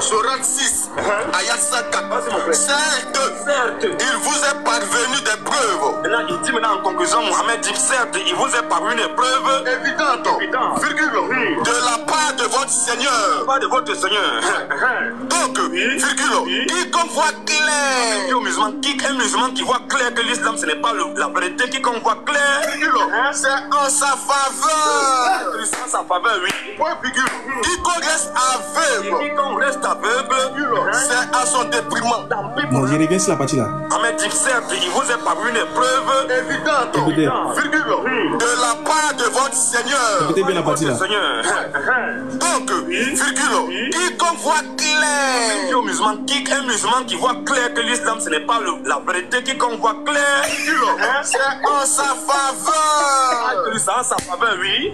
Sourate 6, ayat 104. Certes, il vous est parvenu des preuves. Maintenant, il dit maintenant en conclusion, Mohamed dit certes, il vous est parvenu des preuves Évidentes, virgule, de la part de votre Seigneur. Pas de votre Seigneur. Donc, virgule, quiconque voit clair. Un musulman qui voit clair que l'islam ce n'est pas la vérité, quiconque voit clair, C'est en sa faveur. c'est en sa faveur, oui. Point virgule. Quiconque reste aveugle, Quiconque reste aveugle, c'est à son déprimant. Non, je reviens sur la partie là. Mohamed dit certes, il vous est parvenu des preuves Évidentes, Écoutez, virgule, de la part de votre Seigneur. écoutez bien la partie là. Seigneur. Donc, virgule, quiconque voit clair. Un musulman qui voit clair que l'islam ce n'est pas la vérité, quiconque voit clair, C'est en sa faveur. c'est en sa faveur, oui.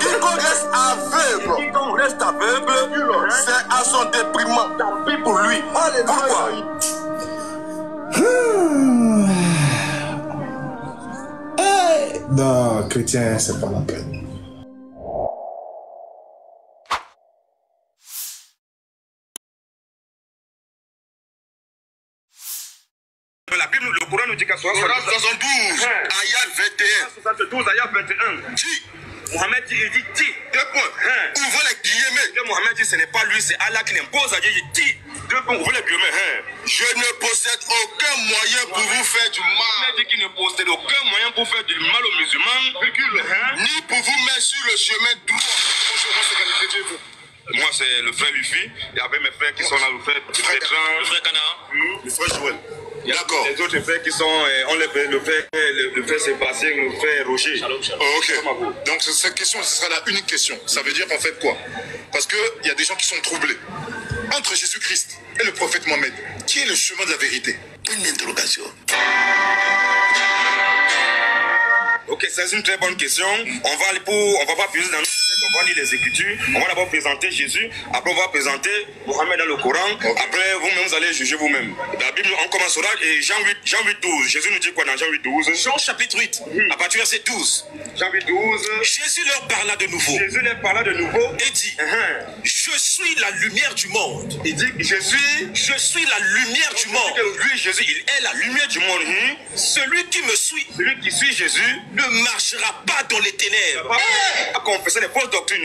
Quiconque reste aveugle, Quiconque reste aveugle, c'est à son déprimant. tant pis pour lui. Pourquoi? Non, chrétien, c'est pas la peine. La Bible, le Coran nous dit qu'à Sourate 72, ayat 21. 72, ayat 21. Dit, Mohamed dit, il dit, dit. deux points, ouvrez les guillemets. Que Mohamed dit, ce n'est pas lui, c'est Allah qui l'impose à Dieu. Il dit, deux points, ouvrez les guillemets. Je ne possède aucun moyen pour vous faire du mal, Mohamed dit qu'il ne possède aucun moyen pour faire du mal aux musulmans. ni pour vous mettre sur le chemin droit. Moi, c'est le frère Luffy. Il y avait mes frères qui sont là, le frère Bertrand, le frère Cana. Le frère Joël. Il y a D'accord. les autres frères qui sont, le frère Sébastien, le frère Roger. Oh, ok. Donc cette question, ce sera la unique question. Ça veut dire en fait quoi? Parce qu'il y a des gens qui sont troublés. Entre Jésus-Christ et le prophète Mohammed, qui est le chemin de la vérité? Une interrogation. Ok, c'est une très bonne question. On va pas puiser dans nos textes, on va lire les Écritures. On va d'abord présenter Jésus, après on va présenter Mohammed dans le Coran. Après vous-même vous allez juger vous-même. La Bible, on commencera et Jean 8, 12. Jésus nous dit quoi dans Jean 8, 12? Jean chapitre 8, à partir du verset 12. Jean 8, 12. Jésus leur parla de nouveau Jésus leur parla de nouveau et dit, je suis la lumière du monde. Il dit, Je suis la lumière du monde. lui, Jésus, il est la lumière du monde. Celui qui me suit Celui qui suit Jésus ne marchera pas dans les ténèbres, à confesser les fausses doctrines.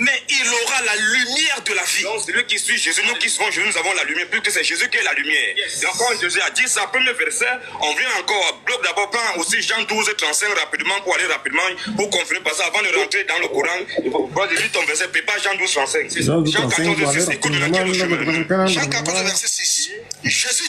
mais il aura la lumière de la vie. Donc, celui qui suit Jésus, nous qui suivons Jésus, nous avons la lumière, puisque c'est Jésus qui est la lumière. Donc, quand Jésus a dit ça, premier verset, on vient encore, bloc d'abord, prend aussi Jean 12, 35 rapidement, pour aller rapidement, pour confirmer, parce avant de rentrer dans le Coran, il faut lire ton verset, prépare Jean 12, 35. Jean 12, Jean 14, 6, écoute maintenant qui est le chemin. Jean 14, verset 6. Jésus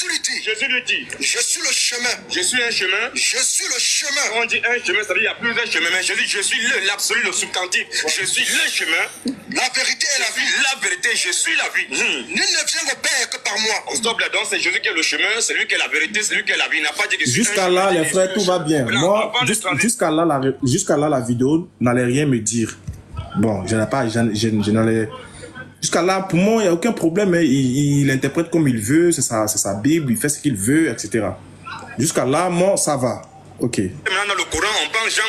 lui dit, Jésus lui dit, je suis le chemin. je suis un chemin. Je suis le chemin. On dit un chemin, ça veut dire il y a plusieurs chemins, mais Jésus, je suis l'absolu, le substantif. Je suis le chemin, La vérité est la vie. la vérité, je suis la vie. Nul ne vient au Père que par moi. Stop là, donc c'est Jésus qui est le chemin, c'est lui qui est la vérité, c'est lui qui est la vie. Il n'a pas dit que je suis Jusqu'à un là, chemin, les frères, tout va bien. Voilà, Moi, avant de transition. jusqu'à là, la vidéo n'allait rien me dire. Bon, je n'allais... Jusqu'à là, pour moi, il n'y a aucun problème. Hein. Il interprète comme il veut, c'est sa Bible, il fait ce qu'il veut, etc. Jusqu'à là, moi, ça va. Ok. Maintenant, dans le Coran, on prend Jean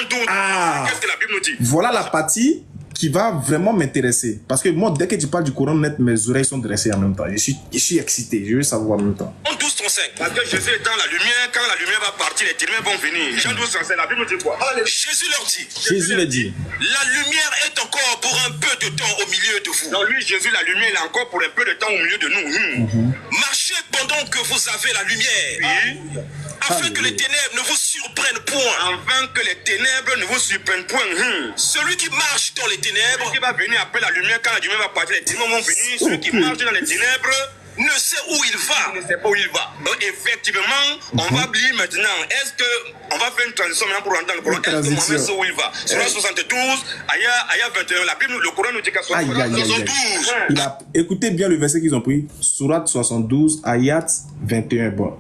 12. Ah. Qu'est-ce que la Bible nous dit? Voilà la partie qui va vraiment m'intéresser. Parce que moi, dès que tu parles du Coran net, mes oreilles sont dressées en même temps. Je suis excité, je veux savoir en même temps. Jean 12, 35. Parce que Jésus est dans la lumière, quand la lumière va partir, les ténèbres vont venir. Jean 12, c'est la Bible nous dit quoi? Jésus leur dit, Jésus le dit. la lumière est encore pour un peu de temps au milieu de vous. Donc lui, Jésus, la lumière, il est encore pour un peu de temps au milieu de nous. Marchez pendant que vous avez la lumière, afin que les ténèbres ne vous surprennent point. Afin que les ténèbres ne vous surprennent point. Celui qui marche dans les ténèbres Qui va venir après la lumière, quand la lumière va partir, les ténèbres vont venir. Celui qui marche dans les ténèbres ne sait où il va. ne sait pas où il va. Donc effectivement, on va lire maintenant. Est-ce que on va faire une transition maintenant pour rentrer dans le Coran? Est-ce que Mohamed sait où il va? Sur la 72, ayat 21, la Bible, le Coran nous dit qu'à 72. Écoutez bien le verset qu'ils ont pris. Sourate 72, ayat 21. Bon.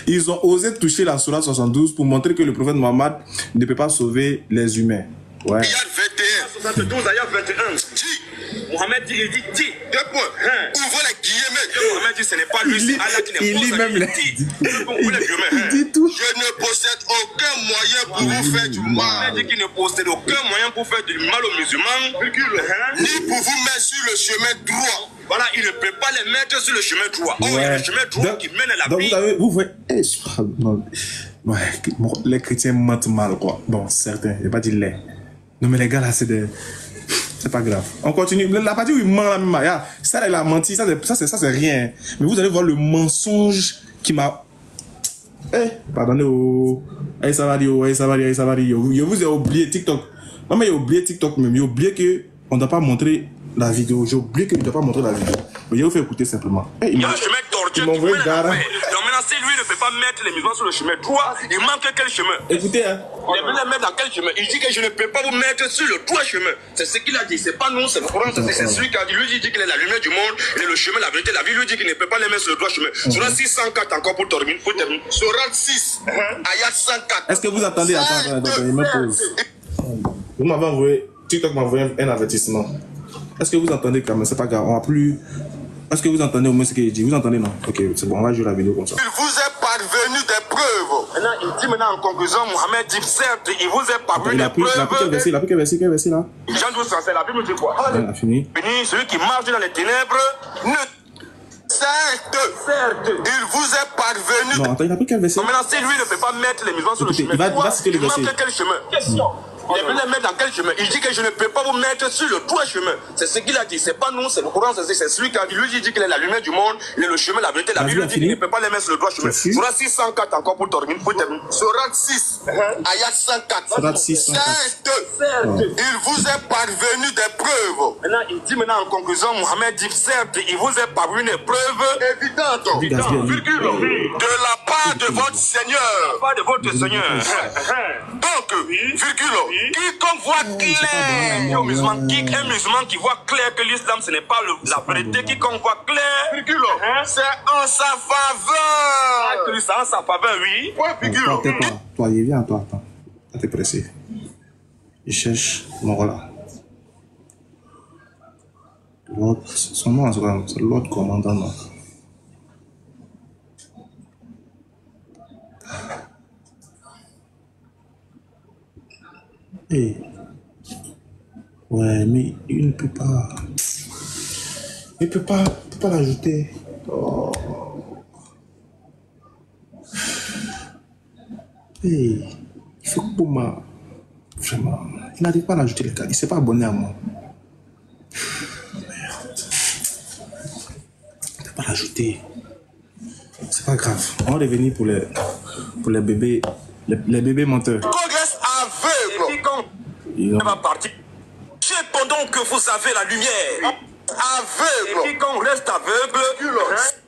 Ils ont osé toucher la Sourate 72 pour montrer que le prophète Mohammed ne peut pas sauver les humains. Ouais. Ayat 21. 72, ayat 21. Mohamed dit, il dit, dis. Deux points. Ouvrez les guillemets. Mohamed dit, ce n'est pas lui, c'est Allah qui il lit n'impose même à les... il dit tout. Je ne possède aucun moyen pour vous faire du Mohamed mal. dit qu'il ne possède aucun moyen pour faire du mal aux musulmans. Ni pour vous mettre sur le chemin droit. Voilà, il ne peut pas les mettre sur le chemin droit. Oh, il y a le chemin droit qui mène à la donc vie. vous voyez, ouais, les chrétiens mentent mal, quoi. Bon, certains, je vais pas dire les. Non, mais les gars, là, c'est pas grave. On continue. La partie où il ment, là, ça, il a menti, ça, c'est rien. Mais vous allez voir le mensonge qui m'a... pardonnez, ça va dire, je vous ai oublié TikTok. Non, mais j'ai oublié TikTok même. J'ai oublié qu'on ne doit pas montrer la vidéo. J'ai oublié qu'il ne doit pas montrer la vidéo. Mais je vais vous faire écouter simplement. Il y a le chemin tortueux qui mène à l'enfer. Donc maintenant, si lui ne peut pas mettre les musulmans sur le chemin droit, il manque quel chemin? Écoutez, hein. Il veut les mettre dans quel chemin? Il dit que je ne peux pas vous mettre sur le droit chemin. C'est ce qu'il a dit. C'est pas nous, c'est le Coran. C'est celui qui a dit. Lui dit qu'il est la lumière du monde, il est le chemin, la vérité, la vie. Lui dit qu'il ne peut pas les mettre sur le droit chemin. Surah 604 encore pour terminer. Surah 6, ayat 104. Est-ce que vous entendez? Attends, il me pose. Vous m'avez envoyé, TikTok m'a envoyé un avertissement. Est-ce que vous entendez quand même? C'est pas grave, on va plus... Est-ce que vous entendez au moins ce qu'il dit? Vous entendez, non? Ok, c'est bon, on va jouer la vidéo comme ça. Il vous est parvenu des preuves. Maintenant, il dit maintenant en conclusion, Mohamed dit certes, il vous est parvenu des preuves. Il a pris quel verset là? Jean 12, c'est la Bible dit quoi? On a fini. Béni, celui qui marche dans les ténèbres, Certes, il vous est parvenu. Non, attends, il a pris quel verset? maintenant, si lui ne peut pas mettre les musulmans sur le chemin, il va citer le verset. manque quel chemin? Question. Il veut les mettre dans quel chemin? Il dit que je ne peux pas vous mettre sur le droit chemin. C'est ce qu'il a dit. C'est pas nous, c'est le Coran. C'est celui qui a dit. Lui, il dit qu'il est la lumière du monde, il est le chemin, la vérité, la vie. Il dit qu'il ne peut pas les mettre sur le droit chemin. Surah 604 encore pour terminer. Surah 6, ayat 104. Surah 6, 104. Certes, il vous est parvenu des preuves. Maintenant, il dit maintenant en conclusion, Mohamed dit certes, il vous est parvenu des preuves Évidentes. Virgule. De la part de votre Seigneur. Pas de votre Seigneur. Donc, virgule. Quiconque voit clair, un musulman qui voit clair que l'islam ce n'est pas la vérité, quiconque voit clair, C'est en sa faveur. c'est en sa faveur, oui. Toi, il vient, toi, attends. T'es pressé. Il cherche Morola. Son nom, c'est l'autre commandant, non? Ouais, mais il ne peut pas. Il peut pas l'ajouter. Oh. Il faut pour moi. Vraiment. Il n'arrive pas à l'ajouter, les gars. Il ne s'est pas abonné à moi. Merde. Il ne peut pas l'ajouter. C'est pas grave. On va revenir pour les bébés. Les bébés menteurs. Qu'on reste aveugle. Il va partir. Pendant que vous avez la lumière. Aveugle. Et quiconque reste aveugle.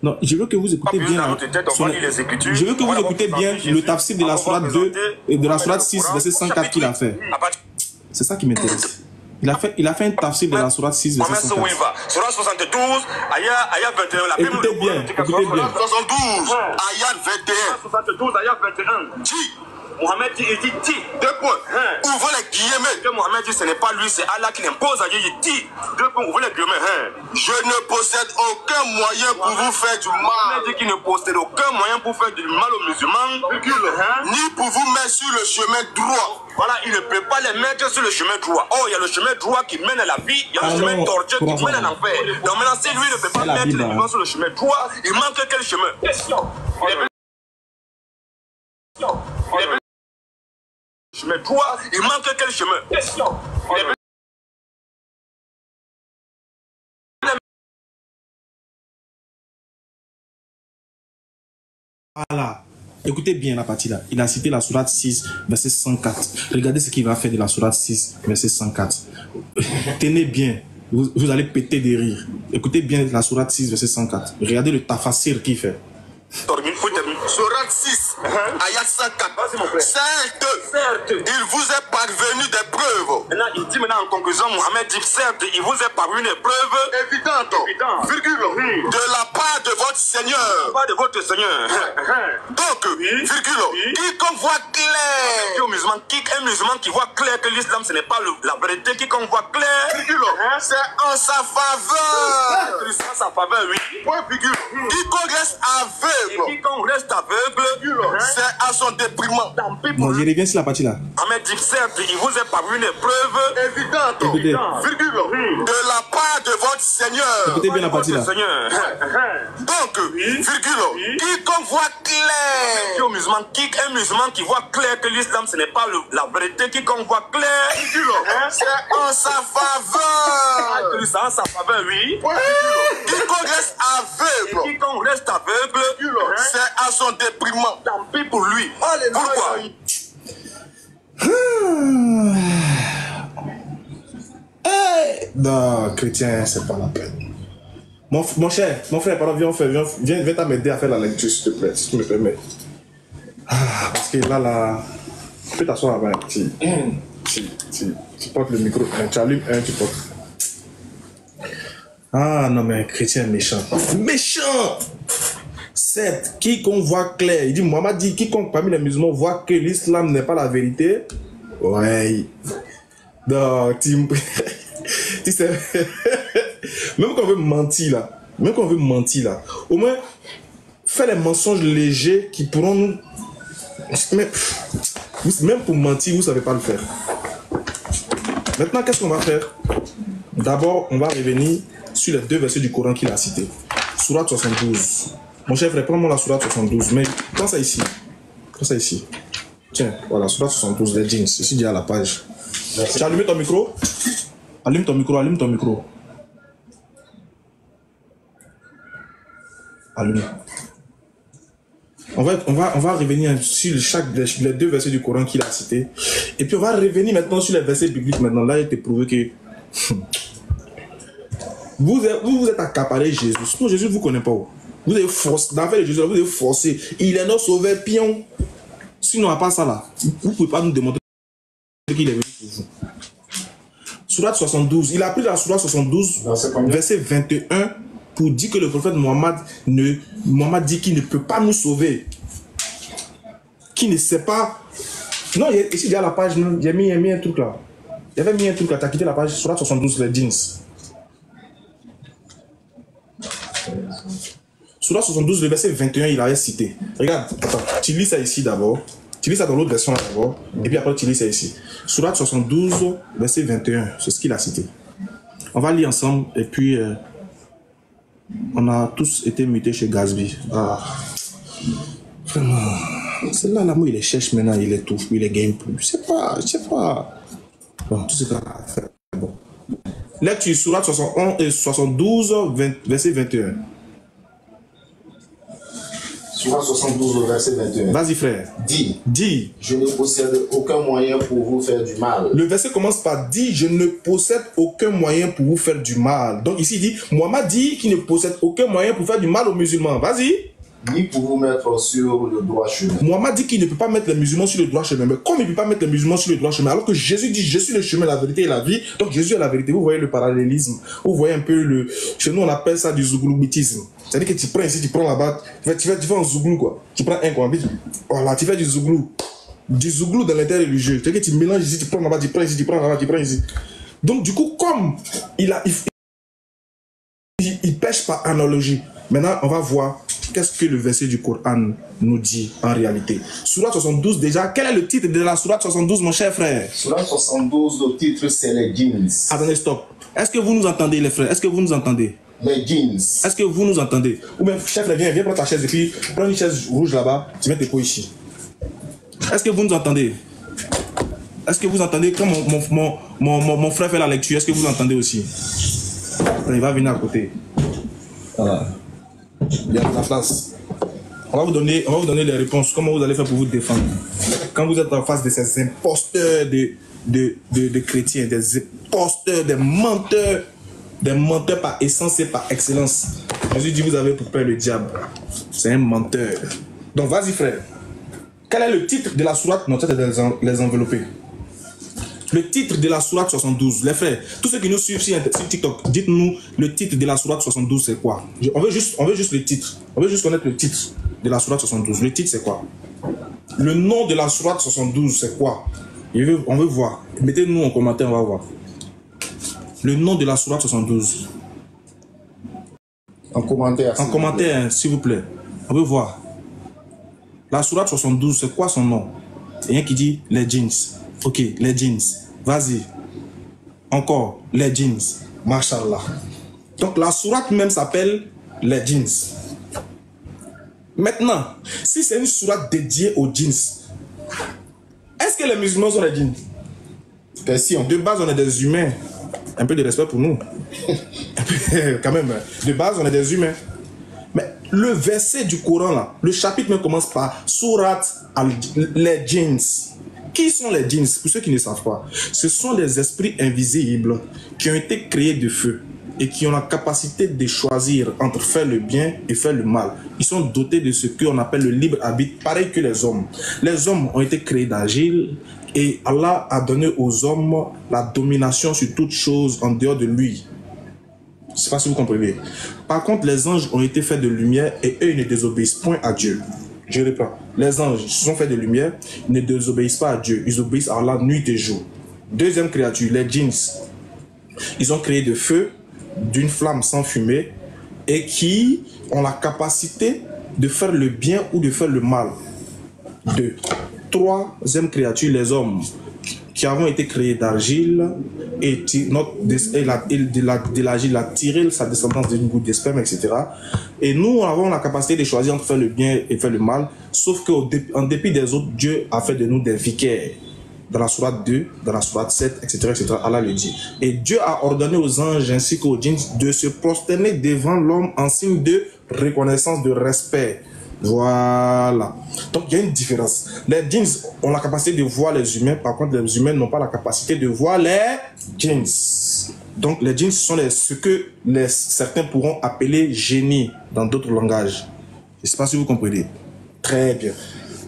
Non, je veux que vous écoutez bien. Je veux que vous écoutez bien le tafsir de la sourate 2 et de la sourate 6, verset 104 qu'il a fait. C'est ça qui m'intéresse. Il a fait un tafsir de la sourate 6, verset 104. Sourate 72, ayat 21. Écoutez bien, écoutez bien. 72, ayat 21. 72, ayat 21. Dis. Mohamed dit, il dit, dis. Deux points. Ouvrez les guillemets. Que Mohamed dit, ce n'est pas lui, c'est Allah qui l'impose à dire, il dit. Deux points, ouvrez les guillemets. Je ne possède aucun moyen pour vous faire du mal. Mohamed dit qu'il ne possède aucun moyen pour faire du mal aux musulmans. Ni pour vous mettre sur le chemin droit. Voilà, il ne peut pas les mettre sur le chemin droit. Oh, il y a le chemin droit qui mène à la vie, il y a le chemin tortueux qui mène à l'enfer. Donc maintenant, si lui ne peut pas mettre les musulmans sur le chemin droit, il manque quel chemin? Question. Chemin droit, il manque quel chemin? Question. Voilà. Écoutez bien la partie là. Il a cité la sourate 6, verset 104. Regardez ce qu'il va faire de la sourate 6, verset 104. Tenez bien. Vous allez péter des rires. Écoutez bien la sourate 6, verset 104. Regardez le tafassir qu'il fait. Sourate 6, ayat 104. Certes, il vous est parvenu des preuves. Maintenant, il dit maintenant en conclusion, Mohammed dit certes, il vous est parvenu des preuves Évidentes, virgule, de la part de votre Seigneur. pas de votre Seigneur. Donc, virgule, quiconque voit clair. Un musulman qui voit clair que l'islam ce n'est pas la vérité, quiconque voit clair, Virgule, c'est en sa faveur. c'est sa faveur, oui. Point virgule. Quiconque reste aveugle, Quiconque reste aveugle, c'est à son déprimant. tant pis Bon, pour je lui. reviens sur la partie là. Ahmed dit certes, il vous est parvenu des preuves Évidente, Écoutez. virgule, de la part de votre Seigneur. Écoutez bien la partie là. Seigneur. Donc, virgule, quiconque voit clair. Un musulman qui voit clair que l'islam ce n'est pas la vérité, quiconque voit clair, C'est en sa faveur. que ça a sa faveur, oui. Quiconque reste aveugle, Quiconque reste aveugle, c'est à son déprimant. tant pis pour lui. Pourquoi? Non, chrétien, c'est pas la peine. Mon cher, mon frère, pardon, viens m'aider à faire la lecture, s'il te plaît, si tu me permets. Ah, parce que là, tu peux t'asseoir là-bas, tu portes le micro, tu allumes tu portes. Ah non, mais chrétien méchant. Méchant! Certes, quiconque voit clair, il dit, Mohammed dit, quiconque parmi les musulmans voit que l'islam n'est pas la vérité. Ouais. Donc, tu sais, même quand on veut mentir là, au moins, fais les mensonges légers qui pourront nous. Même pour mentir, vous savez pas le faire. Maintenant, qu'est-ce qu'on va faire? D'abord, on va revenir sur les deux versets du Coran qu'il a cités. Sourate 72. Mon cher frère, prends-moi la Sourate 72. Mais prends ça ici. Tiens, voilà, Sourate 72, les jeans. Ici, il y a la page. Tu as allumé ton micro? Allume ton micro. Allume. On va revenir sur les deux versets du Coran qu'il a cités. Et puis on va revenir maintenant sur les versets bibliques. Maintenant, là, il te prouvé que vous êtes accaparé Jésus. Sinon, Jésus ne vous connaît pas. Vous avez forcé, dans l'affaire de Jésus, vous avez forcé. Il est notre sauveur pion. Sinon, à part ça là, vous ne pouvez pas nous démontrer qu'il est venu pour vous. Sourate 72, il a pris la Sourate 72, verset 21, pour dire que le prophète Mohammed dit qu'il ne peut pas nous sauver. Qu'il ne sait pas. Non, ici il y a la page, j'ai mis un truc là. Il y avait mis un truc là, tu as quitté la page Sourate 72, les jeans. Sourate 72, le verset 21, il avait cité. Regarde, attends, tu lis ça ici d'abord. Tu lis ça dans l'autre version là d'abord. Et puis après, tu lis ça ici. Sourate 72, verset 21, c'est ce qu'il a cité. On va lire ensemble et puis on a tous été mutés chez Gatsby. Ah, vraiment. C'est là, l'amour, il les cherche maintenant, il les touche, il les gagne plus. Je sais pas. Bon, tout ce qu'on a à faire. Bon. Lecture, Sourate 72, verset 21. Sourate 72, verset 21. Vas-y, frère. Dis. Je ne possède aucun moyen pour vous faire du mal. Le verset commence par dire, je ne possède aucun moyen pour vous faire du mal. Donc ici, il dit, Mohammed dit qu'il ne possède aucun moyen pour faire du mal aux musulmans. Vas-y. Ni pour vous mettre sur le droit chemin. Mohammed dit qu'il ne peut pas mettre les musulmans sur le droit chemin. Mais comme il ne peut pas mettre les musulmans sur le droit chemin, alors que Jésus dit, je suis le chemin, la vérité et la vie. Donc Jésus est la vérité. Vous voyez le parallélisme. Vous voyez un peu le... Chez nous, on appelle ça du zougloubitisme. C'est-à-dire que tu prends ici, tu prends là-bas. Tu fais un zouglou, quoi. Tu prends un, quoi. Voilà, tu fais du zouglou. Du zouglou dans l'intérieur du jeu. C'est-à-dire que tu mélanges ici, tu prends là-bas, tu prends ici, tu prends là-bas, tu prends ici. Donc du coup, comme il pêche par analogie. Maintenant, on va voir qu'est-ce que le verset du Coran nous dit en réalité. Sourate 72 déjà, quel est le titre de la Sourate 72, mon cher frère? Sourate 72, le titre c'est les jeans. Attendez, stop. Est-ce que vous nous entendez, les frères? Est-ce que vous nous entendez? Les jeans. Est-ce que vous nous entendez? Ou bien, chef, viens prendre ta chaise et puis prends une chaise rouge là-bas, tu mets tes pots ici. Est-ce que vous nous entendez? Est-ce que vous entendez quand mon frère fait la lecture? Est-ce que vous entendez aussi? Il va venir à côté. Voilà. Il y a de la place. On va vous donner les réponses. Comment vous allez faire pour vous défendre quand vous êtes en face de ces imposteurs de chrétiens, des imposteurs, des menteurs par essence et par excellence. Jésus dit, vous avez pour peur le diable. C'est un menteur. Donc vas-y frère. Quel est le titre de la sourate? Non, ça c'est les enveloppés. Le titre de la sourate 72. Les frères, tous ceux qui nous suivent sur TikTok, dites-nous le titre de la sourate 72 c'est quoi? On veut juste le titre. On veut juste connaître le titre de la sourate 72. Le titre c'est quoi? Le nom de la sourate 72 c'est quoi? On veut voir. Mettez-nous en commentaire, on va voir. Le nom de la sourate 72. En commentaire. En commentaire, s'il vous plaît. On veut voir. La sourate 72, c'est quoi son nom? Il y a un qui dit les jeans. Ok, les jeans. Vas-y. Encore, les jeans. Mashallah. Donc la sourate même s'appelle les jeans. Maintenant, si c'est une sourate dédiée aux jeans, est-ce que les musulmans sont les jeans? Question. De base, on est des humains. Un peu de respect pour nous. Quand même, de base, on est des humains. Mais le verset du Coran, là, le chapitre même commence par sourate les djinns. Qui sont les djinns? Pour ceux qui ne savent pas, ce sont des esprits invisibles qui ont été créés de feu et qui ont la capacité de choisir entre faire le bien et faire le mal. Ils sont dotés de ce qu'on appelle le libre arbitre, pareil que les hommes. Les hommes ont été créés d'agile et Allah a donné aux hommes la domination sur toute chose en dehors de lui. Je ne sais pas si vous comprenez. Par contre, les anges ont été faits de lumière et eux, ils ne désobéissent point à Dieu. Je reprends. Les anges sont faits de lumière, ils ne désobéissent pas à Dieu. Ils obéissent à Allah nuit et jour. Deuxième créature, les djinns. Ils ont créé de feu, d'une flamme sans fumée et qui ont la capacité de faire le bien ou de faire le mal. Deux. Troisième créature, les hommes qui avons été créés d'argile et de l'argile a tiré sa descendance d'une goutte de sperme, etc. Et nous avons la capacité de choisir entre faire le bien et faire le mal, sauf qu'en dépit des autres, Dieu a fait de nous des vicaires. Dans la sourate 2, dans la sourate 7, etc., etc., Allah le dit. Et Dieu a ordonné aux anges ainsi qu'aux djinns de se prosterner devant l'homme en signe de reconnaissance, de respect. Voilà. Donc il y a une différence. Les djinns ont la capacité de voir les humains, par contre les humains n'ont pas la capacité de voir les djinns. Donc les djinns sont ce que certains pourront appeler génies dans d'autres langages. Je ne sais pas si vous comprenez. Très bien.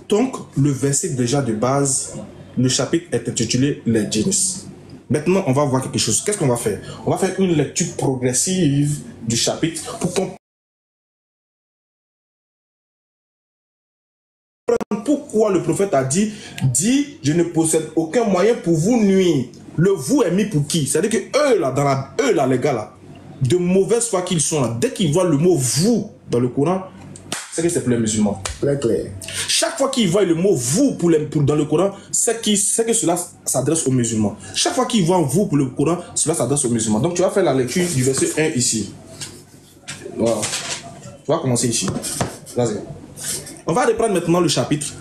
Donc le verset déjà de base, le chapitre est intitulé les djinns. Maintenant on va voir quelque chose. Qu'est-ce qu'on va faire? On va faire une lecture progressive du chapitre pour comprendre pourquoi le prophète a dit je ne possède aucun moyen pour vous nuire. Le vous est mis pour qui? C'est-à-dire que eux là, les gars là, de mauvaise foi qu'ils sont là, dès qu'ils voient le mot vous dans le Coran, c'est que c'est pour les musulmans. Très clair. Chaque fois qu'ils voient le mot vous dans le Coran, c'est que cela s'adresse aux musulmans. Chaque fois qu'ils voient vous pour le Coran, cela s'adresse aux musulmans. Donc tu vas faire la lecture du verset 1 ici. Voilà. Tu vas commencer ici. Vas-y. On va reprendre maintenant le chapitre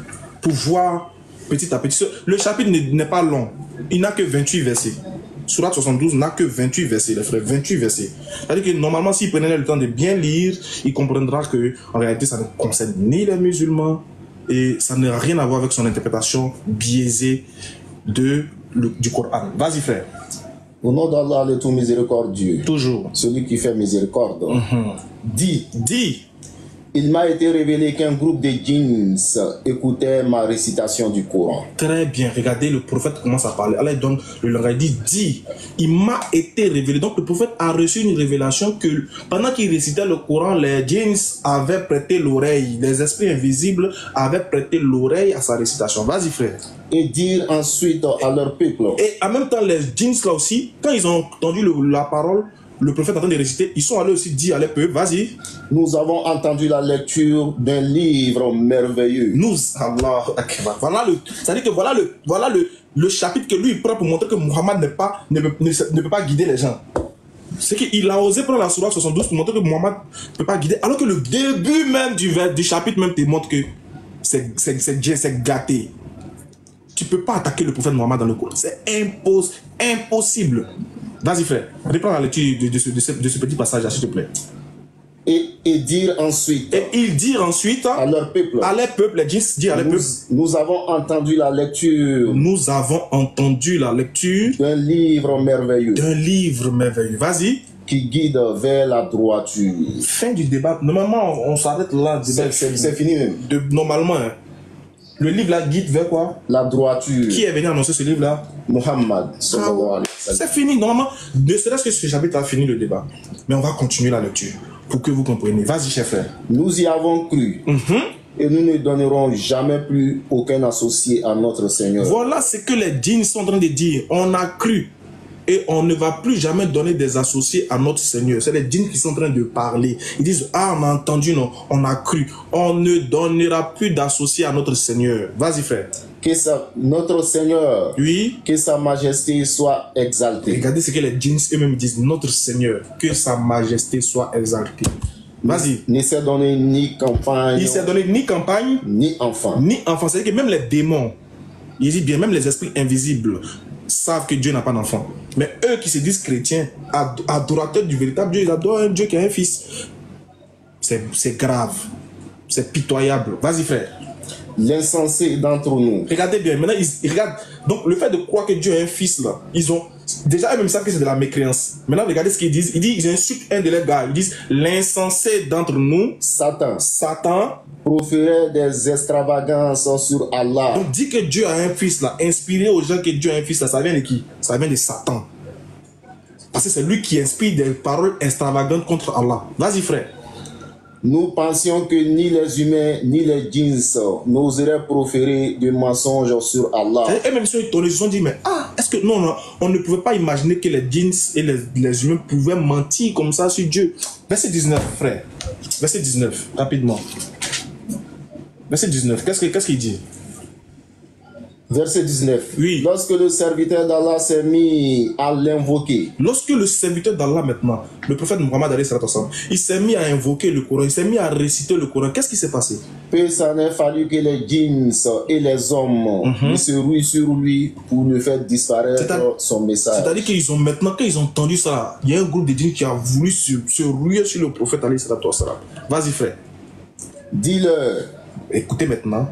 pour voir petit à petit. Le chapitre n'est pas long. Il n'a que 28 versets. Sourate 72 n'a que 28 versets, les frères. 28 versets. C'est-à-dire que normalement, s'il prenait le temps de bien lire, il comprendra que en réalité, ça ne concerne ni les musulmans et ça n'a rien à voir avec son interprétation biaisée du Coran. Vas-y, frère. Au nom d'Allah, le tout miséricordieux. Toujours. Celui qui fait miséricorde. Dis. Il m'a été révélé qu'un groupe de djinns écoutait ma récitation du Coran. Très bien, regardez, le prophète commence à parler. Allah donne le langage, il dit, il m'a été révélé. Donc le prophète a reçu une révélation que pendant qu'il récitait le Coran, les djinns avaient prêté l'oreille. Les esprits invisibles avaient prêté l'oreille à sa récitation. Vas-y frère. Et dire ensuite à leur peuple. Et en même temps, les djinns là aussi, quand ils ont entendu la parole, le prophète en train de réciter, ils sont allés aussi dire à leur peuple, vas-y. Nous avons entendu la lecture d'un livre merveilleux. C'est-à-dire que voilà le chapitre que lui il prend pour montrer que Muhammad ne peut pas guider les gens. C'est qu'il a osé prendre la sourate 72 pour montrer que Muhammad ne peut pas guider, alors que le début même du chapitre même te montre que c'est gâté. Tu ne peux pas attaquer le prophète Muhammad dans le Coran. C'est impossible. Vas-y frère, reprends la lecture de ce petit passage, s'il te plaît. Et dire ensuite. Et il dit ensuite à leur peuple. À leur peuple, les djinns dit à leur peuple. Nous avons entendu la lecture. Nous avons entendu la lecture. D'un livre merveilleux. D'un livre merveilleux. Vas-y. qui guide vers la droiture. Fin du débat. Normalement, on s'arrête là. C'est fini même. Normalement, hein. Le livre là guide vers quoi? La droiture. Qui est venu annoncer ce livre là? Muhammad. C'est fini. Normalement, ne serait-ce que ce chapitre a fini le débat. Mais on va continuer la lecture pour que vous compreniez. Vas-y, cher frère. Nous y avons cru. Et nous ne donnerons jamais plus aucun associé à notre Seigneur. Voilà ce que les djinns sont en train de dire. On a cru. Et on ne va plus jamais donner des associés à notre Seigneur. C'est les djinns qui sont en train de parler. Ils disent, ah, on a entendu, non, on a cru. On ne donnera plus d'associés à notre Seigneur. Vas-y, frère. Que notre Seigneur, oui, que sa majesté soit exaltée. Regardez ce que les djinns eux-mêmes disent. Notre Seigneur, que sa majesté soit exaltée. Vas-y. Ne s'est donné ni campagne. Il s'est donné ni campagne, ni enfant. Ni enfant. C'est-à-dire que même les démons, ils disent bien, même les esprits invisibles savent que Dieu n'a pas d'enfant. Mais eux qui se disent chrétiens, adorateurs du véritable Dieu, ils adorent un Dieu qui a un fils. C'est grave. C'est pitoyable. Vas-y, frère. L'insensé d'entre nous. Regardez bien. Maintenant, ils regardent. Donc, le fait de croire que Dieu a un fils, là, ils ont... Déjà, eux-mêmes savent que c'est de la mécréance. Maintenant, regardez ce qu'ils disent. Ils insultent un de leurs gars. Ils disent, l'insensé d'entre nous, Satan, proférait des extravagances sur Allah. Donc, dit que Dieu a un fils, là, inspiré aux gens que Dieu a un fils, là, ça vient de qui? Ça vient de Satan. Parce que c'est lui qui inspire des paroles extravagantes contre Allah. Vas-y, frère. Nous pensions que ni les humains ni les djinns n'oseraient proférer de mensonges sur Allah. Et même si ils se sont dit, mais est-ce que non, on ne pouvait pas imaginer que les djinns et les humains pouvaient mentir comme ça sur Dieu. Verset 19, frère. Verset 19, rapidement. Verset 19, qu'est-ce qu'il dit? Verset 19. Oui. Lorsque le serviteur d'Allah s'est mis à l'invoquer. Lorsque le serviteur d'Allah maintenant, le prophète Mohammed, il s'est mis à invoquer le Coran, il s'est mis à réciter le Coran, qu'est-ce qui s'est passé? Peu s'en est fallu que les djinns et les hommes se ruent sur lui pour lui faire disparaître son message. C'est-à-dire qu'ils ont maintenant, quand ils ont entendu ça, il y a un groupe de djinns qui a voulu se ruer sur le prophète. Vas-y, frère. Dis-leur. Écoutez maintenant.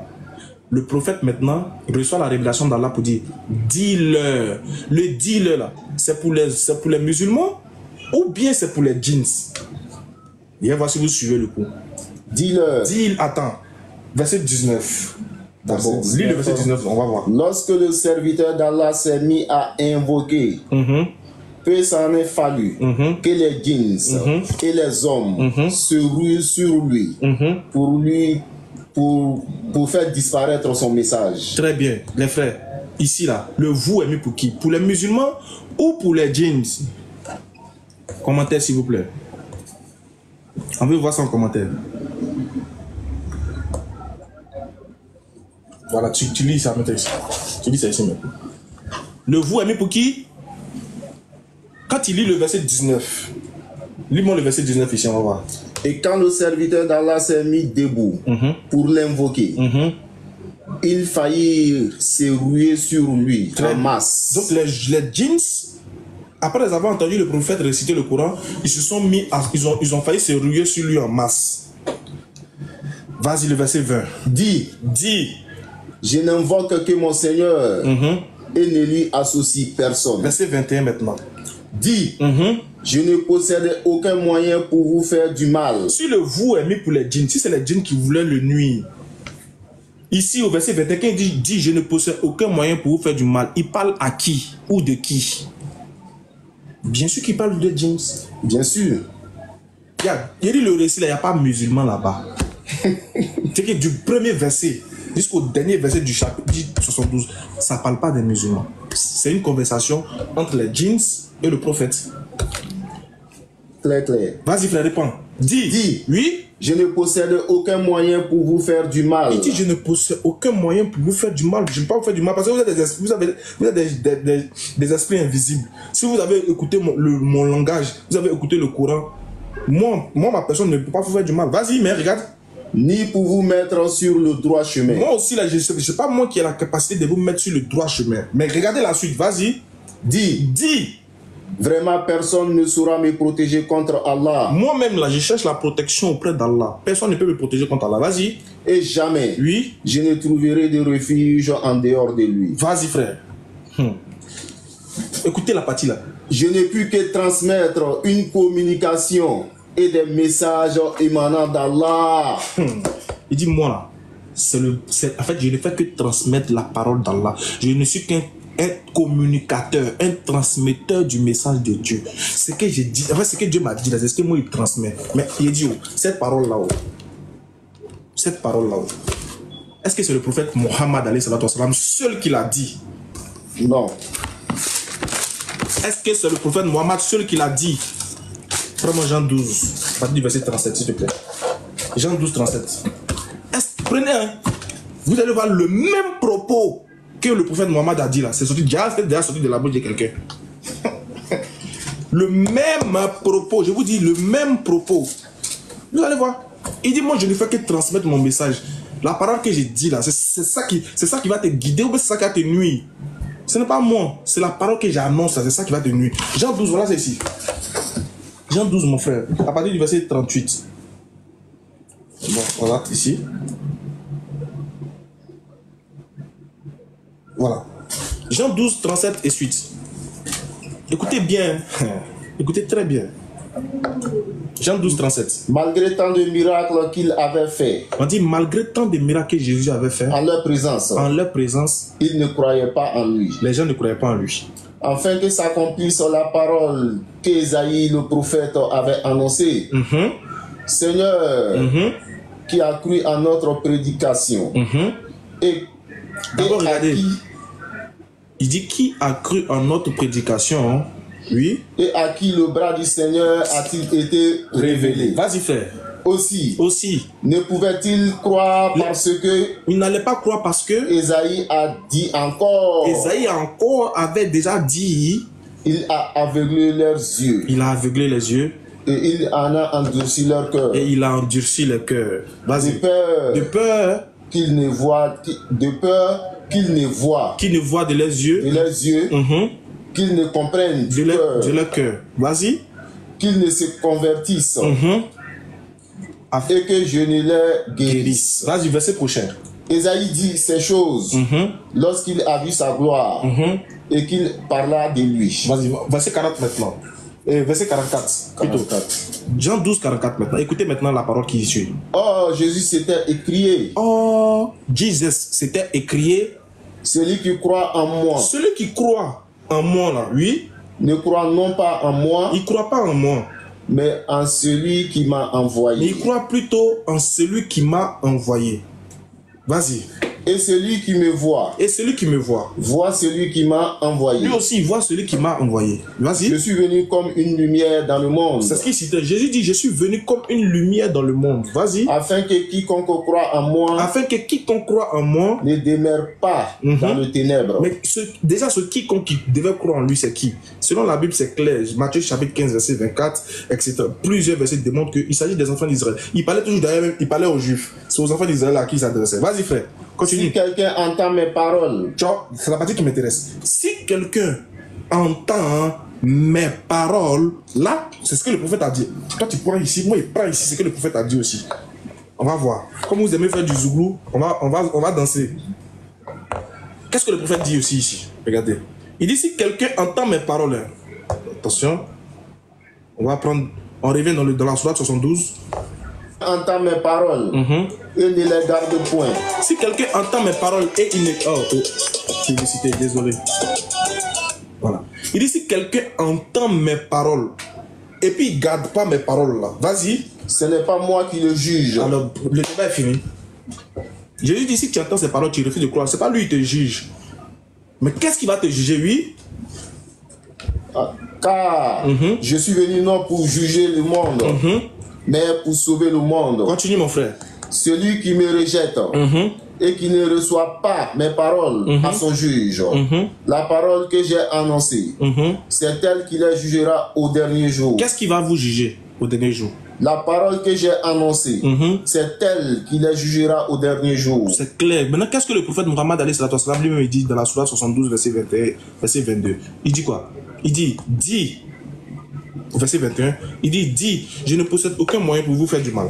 Le prophète maintenant reçoit la révélation d'Allah pour dire, dis-leur. Le dis-leur là, c'est pour les musulmans ou bien c'est pour les djinns? Viens voir si vous suivez le coup. Dis-leur. Attends, verset 19. D'abord, lis le verset 19, on va voir. Lorsque le serviteur d'Allah s'est mis à invoquer, peu s'en est fallu que les djinns et les hommes se ruent sur lui pour faire disparaître son message. Très bien, les frères. Ici, là, le vous est mis pour qui? Pour les musulmans ou pour les djinns? Commentaire, s'il vous plaît. On veut voir ça en commentaire. Voilà, tu lis ça maintenant ici. Tu lis ça ici maintenant. Le vous est mis pour qui? Quand il lit le verset 19, lis-moi le verset 19 ici, on va voir. Et quand le serviteur d'Allah s'est mis debout pour l'invoquer, ils faillirent se ruer sur lui en masse. Donc les djinns, après avoir entendu le prophète réciter le Coran, ils se sont mis à, ils ont failli se ruer sur lui en masse. Vas-y, le verset 20. Dis, je n'invoque que mon Seigneur et ne lui associe personne. Verset 21 maintenant. Dis, je ne possède aucun moyen pour vous faire du mal. Si le vous est mis pour les djinns, si c'est les djinns qui voulaient le nuire, ici au verset 21, il dit je ne possède aucun moyen pour vous faire du mal. Il parle à qui ou de qui? Bien sûr qu'il parle de djinns. Bien sûr. Il dit le récit là, il n'y a pas musulman là-bas. C'est que du premier verset jusqu'au dernier verset du chapitre 72, ça ne parle pas des musulmans. C'est une conversation entre les djinns et le prophète. Clair. Vas-y, frère, réponds. Dis. Oui. Je ne possède aucun moyen pour vous faire du mal. Il dit, je ne possède aucun moyen pour vous faire du mal. Je ne peux pas vous faire du mal parce que vous avez des esprits invisibles. Si vous avez écouté mon langage, vous avez écouté le Coran, moi, ma personne ne peut pas vous faire du mal. Vas-y, mais regarde. Ni pour vous mettre sur le droit chemin. Moi aussi, là, je ne sais pas moi qui ai la capacité de vous mettre sur le droit chemin. Mais regardez la suite, vas-y. Dis. Vraiment, personne ne saura me protéger contre Allah. Moi-même, là, je cherche la protection auprès d'Allah. Personne ne peut me protéger contre Allah. Vas-y. Et jamais, oui, je ne trouverai de refuge en dehors de lui. Vas-y, frère. Écoutez la partie là. Je n'ai pu que transmettre une communication et des messages émanant d'Allah. Il dit, moi là, en fait, je ne fais que transmettre la parole d'Allah. Je ne suis qu'un communicateur, un transmetteur du message de Dieu. Ce que j'ai dit, en fait, ce que Dieu m'a dit là, c'est ce que moi il transmet. Mais il dit, oh, cette parole là, est-ce que c'est le prophète Mohammed alayhi salatu wassalam seul qui l'a dit? Non. Est-ce que c'est le prophète Mohammed seul qui l'a dit? Prends-moi Jean 12, à partir du verset 37, s'il te plaît. Jean 12, 37. Prenez, hein, vous allez voir le même propos que le prophète Mohammed a dit là. C'est déjà sorti de la bouche de quelqu'un. Le même propos, je vous dis, le même propos. Vous allez voir. Il dit, moi, je ne fais que transmettre mon message. La parole que j'ai dit là, c'est ça qui va te guider ou c'est ça qui va te nuire. Ce n'est pas moi, c'est la parole que j'annonce, c'est ça qui va te nuire. Jean 12, voilà, c'est ici. Jean 12, mon frère, à partir du verset 38. Bon, voilà, ici. Voilà. Jean 12, 37 et suite. Écoutez bien. Écoutez très bien. Jean 12, 37. Malgré tant de miracles qu'il avait fait. On dit malgré tant de miracles que Jésus avait fait. En leur présence. En leur présence. Ils ne croyaient pas en lui. Les gens ne croyaient pas en lui. Afin que s'accomplisse la parole qu'Ésaïe le prophète avait annoncée. Seigneur, qui a cru en notre prédication. Et regardez. Il dit qui a cru en notre prédication. Oui. Et à qui le bras du Seigneur a-t-il été révélé? Vas-y, frère. Aussi. Ne pouvait-il croire parce que... Il n'allait pas croire parce que... Ésaïe a dit encore... Ésaïe encore avait déjà dit... Il a aveuglé leurs yeux. Il a aveuglé les yeux. Et il en a endurci leur cœur. Et il a endurci le cœur. Vas-y. De peur qu'ils ne voient... De peur qu'ils ne voient. Qu'ils ne voient de leurs yeux. De leurs yeux. Qu'ils ne comprennent de leur cœur. Vas-y. Qu'ils ne se convertissent. Et que je ne les guérisse. Vas-y, verset prochain. Ésaïe dit ces choses lorsqu'il a vu sa gloire et qu'il parla de lui. Vas-y, verset 40 maintenant. Verset 44. 44. Jean 12, 44 maintenant. Écoutez maintenant la parole qui suit. Oh, Jésus s'était écrié. Oh, Jésus s'était écrié. Celui qui croit en moi. Celui qui croit en moi là, oui. Ne croit non pas en moi. Il ne croit pas en moi. Mais en celui qui m'a envoyé. Mais il croit plutôt en celui qui m'a envoyé. Vas-y. Et celui qui me voit. Et celui qui me voit. Voit celui qui m'a envoyé. Lui aussi, il voit celui qui m'a envoyé. Vas-y. Je suis venu comme une lumière dans le monde. C'est ce qu'il citait. Jésus dit, je suis venu comme une lumière dans le monde. Vas-y. Afin que quiconque croit en moi. Afin que quiconque croit en moi. Ne demeure pas dans le ténèbre. Mais déjà, ce quiconque qui devait croire en lui, c'est qui? Selon la Bible, c'est clair. Matthieu chapitre 15, verset 24, etc. Plusieurs versets démontrent qu'il s'agit des enfants d'Israël. Il parlait toujours d'ailleurs, il parlait aux Juifs. C'est aux enfants d'Israël à qui il s'adressait. Vas-y, frère. Continue. Si quelqu'un entend mes paroles. C'est la partie qui m'intéresse. Si quelqu'un entend mes paroles, là, c'est ce que le prophète a dit. Toi, tu prends ici, moi, il prend ici, c'est ce que le prophète a dit aussi. On va voir. Comme vous aimez faire du zouglou, on va danser. Qu'est-ce que le prophète dit aussi ici? Regardez. Il dit si quelqu'un entend mes paroles, attention, on revient dans la sourate 72. Entend mes paroles et ne les garde point. Si quelqu'un entend mes paroles et il ne... publicité, désolé. Voilà. Il dit si quelqu'un entend mes paroles et puis il ne garde pas mes paroles là, vas-y. Ce n'est pas moi qui le juge. Alors, le débat est fini. Jésus dit si tu entends ces paroles, tu refuses de croire. C'est pas lui qui te juge. Mais qu'est-ce qui va te juger, oui? Car je suis venu non pour juger le monde, mais pour sauver le monde. Continue, mon frère. Celui qui me rejette et qui ne reçoit pas mes paroles à son juge, la parole que j'ai annoncée, c'est elle qui les jugera au dernier jour. Qu'est-ce qui va vous juger au dernier jour? La parole que j'ai annoncée, c'est elle qui les jugera au dernier jour. C'est clair. Maintenant, qu'est-ce que le prophète Mohammed lui-même dit dans la sourate 72, verset 21, verset 22? Il dit quoi? Il dit, verset 21, il dit, je ne possède aucun moyen pour vous faire du mal,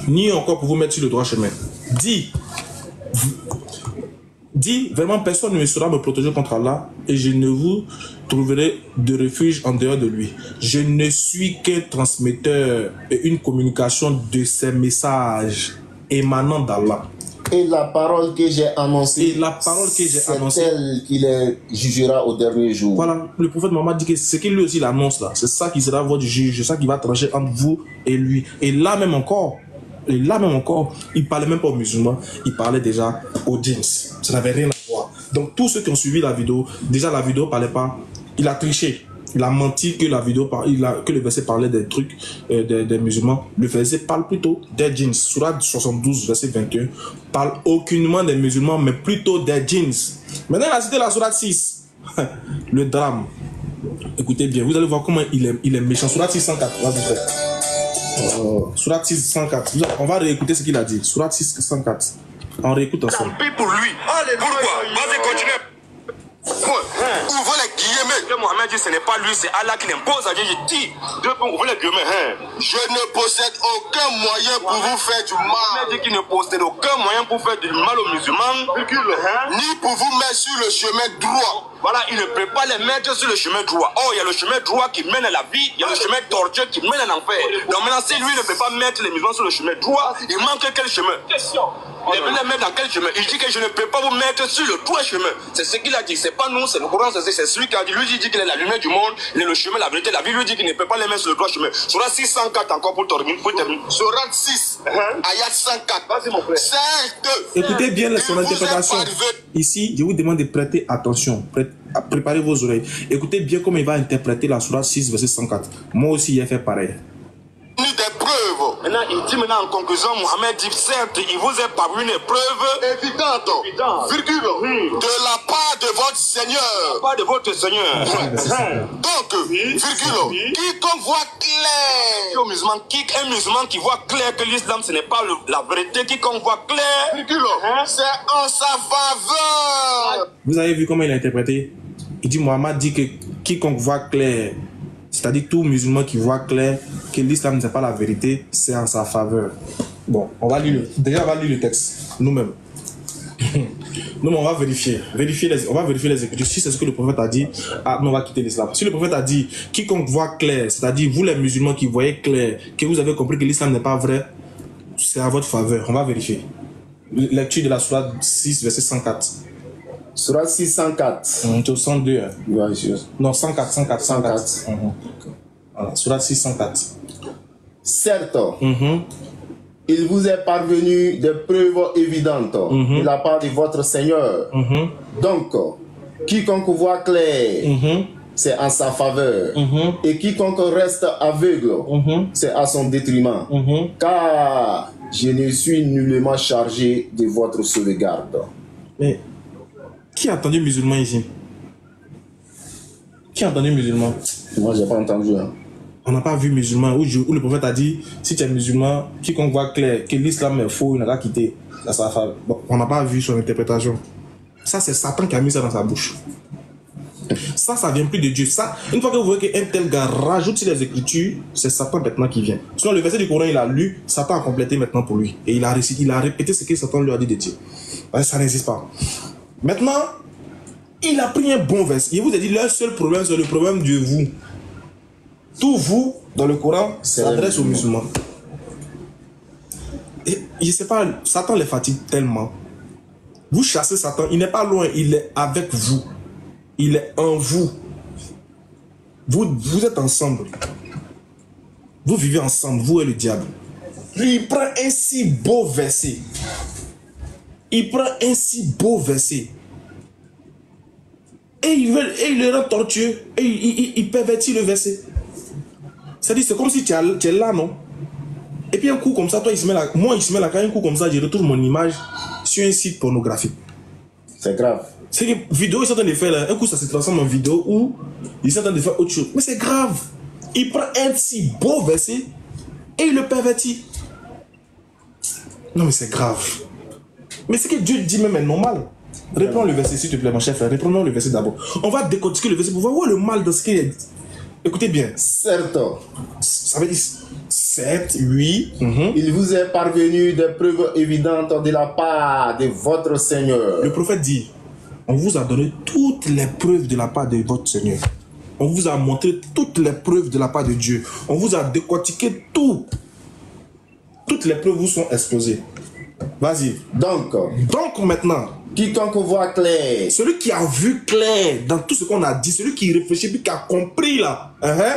ni encore pour vous mettre sur le droit chemin. dit vraiment personne ne saura me protéger contre Allah et je ne vous trouverai de refuge en dehors de lui. Je ne suis qu'un transmetteur et une communication de ces messages émanant d'Allah. Et la parole que j'ai annoncée, c'est elle qui les jugera au dernier jour. Voilà, le prophète Mohammed dit que ce qu'il lui aussi l'annonce là, c'est ça qui sera votre juge, c'est ça qui va trancher entre vous et lui. Et là même encore, il parlait même pas aux musulmans, il parlait déjà aux djinns. Ça n'avait rien à voir. Donc tous ceux qui ont suivi la vidéo, déjà la vidéo parlait pas, il a triché. Il a menti que la vidéo que le verset parlait des trucs des musulmans. Le verset parle plutôt des djinns. Sourate 72, verset 21, parle aucunement des musulmans, mais plutôt des djinns. Maintenant, il a cité la sourate 6. Le drame. Écoutez bien, vous allez voir comment il est méchant. Sourate 604, Sourate 604. On va réécouter ce qu'il a dit. Sourate 604. On réécoute ensemble. Tant pis pour lui. Pourquoi? Vas-y, continue. Ouvrez les guillemets. Mohamed dit ce n'est pas lui, c'est Allah qui l'impose à Dieu. Dit, ouvrez les guillemets. Je ne possède aucun moyen pour vous faire du mal. Mohamed dit qu'il ne possède aucun moyen pour faire du mal aux musulmans. Ni pour vous mettre sur le chemin droit. Voilà, il ne peut pas les mettre sur le chemin droit. Oh, il y a le chemin droit qui mène à la vie, il y a le chemin tortueux qui mène à l'enfer. Donc maintenant, si lui ne peut pas mettre les musulmans sur le chemin droit, il manque quel chemin? Il veut les mettre dans quel chemin? Il dit que je ne peux pas vous mettre sur le droit chemin. C'est ce qu'il a dit, c'est pas nous, c'est le Coran, c'est celui qui a dit. Lui il dit qu'il est la lumière du monde, il est le chemin, la vérité, la vie. Lui dit qu'il ne peut pas les mettre sur le droit chemin. Sourate 604 encore pour terminer. Sourate 6, ayat 104. Vas-y mon frère. Écoutez bien son interprétation. Ici, je vous demande de prêter attention. Préparez vos oreilles. Écoutez bien comment il va interpréter la sourate 6, verset 104. Moi aussi, il a fait pareil. Des preuves. Maintenant, il dit maintenant en conclusion, Mohamed dit certes, il vous est paru une preuve évidente, virgule, de la part de votre Seigneur. Pas de votre Seigneur. Donc, virgule, quiconque voit clair. Un musulman qui voit clair que l'islam ce n'est pas la vérité, quiconque voit clair, virgule, c'est en sa faveur. Vous avez vu comment il a interprété? Il dit, Mohamed dit que quiconque voit clair, c'est-à-dire tout musulman qui voit clair que l'islam n'est pas la vérité, c'est en sa faveur. Bon, on va lire déjà on va lire le texte nous-mêmes. Nous, on va vérifier les écritures. Si c'est ce que le prophète a dit, on va quitter l'islam. Si le prophète a dit quiconque voit clair, c'est-à-dire vous les musulmans qui voyez clair, que vous avez compris que l'islam n'est pas vrai, c'est à votre faveur. On va vérifier. Lecture de la sourate 6, verset 104. Sourate 604. 102. Ouais, non, 104. Voilà, sourate 604. Certes, il vous est parvenu des preuves évidentes de la part de votre Seigneur. Donc, quiconque voit clair, c'est en sa faveur. Et quiconque reste aveugle, c'est à son détriment. Car je ne suis nullement chargé de votre sauvegarde. Mais qui a entendu musulman ici? Qui a entendu musulman? Moi, j'ai pas entendu. On n'a pas vu musulman où le prophète a dit si tu es musulman, quiconque voit clair que l'islam est faux, il n'a qu'à quitter. Bon, on n'a pas vu son interprétation. Ça, c'est Satan qui a mis ça dans sa bouche. Ça vient plus de Dieu. Ça, une fois que vous voyez qu'un tel gars rajoute sur les écritures, c'est Satan maintenant qui vient. Sinon, le verset du Coran, il a lu, Satan a complété maintenant pour lui. Et il a répété ce que Satan lui a dit de dire. Ça n'existe pas. Maintenant, il a pris un bon verset. Il vous a dit, le seul problème, c'est le problème de vous. Tout vous, dans le Coran, s'adresse aux musulmans. Et je ne sais pas, Satan les fatigue tellement. Vous chassez Satan, il n'est pas loin, il est avec vous. Il est en vous. Vous êtes ensemble. Vous vivez ensemble, vous et le diable. Il prend un si beau verset. Et il le rend tortueux. Et il pervertit le verset. C'est-à-dire, c'est comme si tu es là, non? Et puis un coup comme ça, toi, il se met là, quand un coup comme ça, je retrouve mon image sur un site pornographique. C'est grave. C'est que vidéo, ils sont en train de faire là, un coup ça se transforme en vidéo où ils sont en train de faire autre chose. Mais c'est grave. Il prend un si beau verset et il le pervertit. Non mais c'est grave. Mais ce que Dieu dit même est normal. Reprends le verset s'il te plaît mon chef. Reprenons le verset d'abord. On va décortiquer le verset pour voir le mal de ce qu'il a dit. Écoutez bien. Certes. Ça veut dire Certes, oui. Il vous est parvenu des preuves évidentes de la part de votre Seigneur. Le prophète dit, on vous a donné toutes les preuves de la part de votre Seigneur. On vous a montré toutes les preuves de la part de Dieu. On vous a décortiqué tout. Toutes les preuves vous sont exposées. Vas-y. Donc maintenant, quiconque voit clair, celui qui a vu clair dans tout ce qu'on a dit, celui qui réfléchit puis qui a compris là,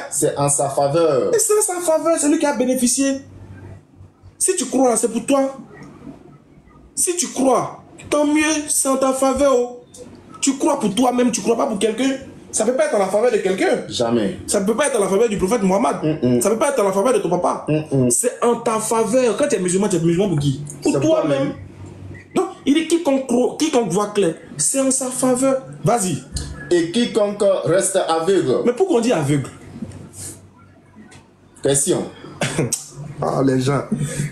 c'est en sa faveur. et c'est en sa faveur, celui qui a bénéficié. Si tu crois, c'est pour toi. Si tu crois, tant mieux, c'est en ta faveur. Oh. Tu crois pour toi-même, tu crois pas pour quelqu'un. Ça peut pas être en la faveur de quelqu'un. Jamais. Ça peut pas être en la faveur du prophète Mohammed. Ça peut pas être en la faveur de ton papa. C'est en ta faveur. Quand tu es musulman pour qui? Pour toi-même. Donc, il dit quiconque voit clair, c'est en sa faveur. Vas-y. Et quiconque reste aveugle. Mais pourquoi on dit aveugle? Question. Ah, les gens,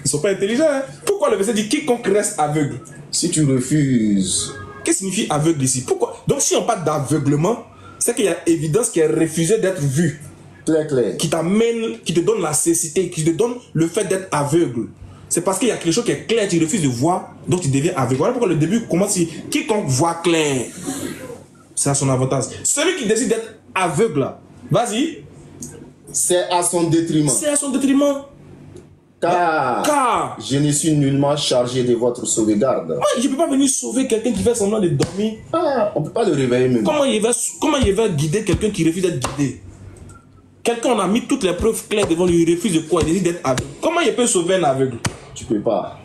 ils sont pas intelligents. Hein? Pourquoi le verset dit quiconque reste aveugle? Si tu refuses. Qu'est-ce que signifie aveugle ici? Pourquoi? Donc, si on parle d'aveuglement, c'est qu'il y a évidence qui est refusée d'être vue. Très clair. Qui t'amène, qui te donne la cécité, qui te donne le fait d'être aveugle. C'est parce qu'il y a quelque chose qui est clair, tu refuses de voir, donc tu deviens aveugle. Voilà pourquoi le début commence ici. Quiconque voit clair, c'est à son avantage. Celui qui décide d'être aveugle, vas-y. C'est à son détriment. C'est à son détriment. Car je ne suis nullement chargé de votre sauvegarde. Moi, je ne peux pas venir sauver quelqu'un qui fait semblant de dormir. On ne peut pas le réveiller même. Comment il va guider quelqu'un qui refuse d'être guidé? Quelqu'un, on a mis toutes les preuves claires devant lui, il refuse de quoi? Il décide d'être aveugle. Comment il peut sauver un aveugle? Tu peux pas.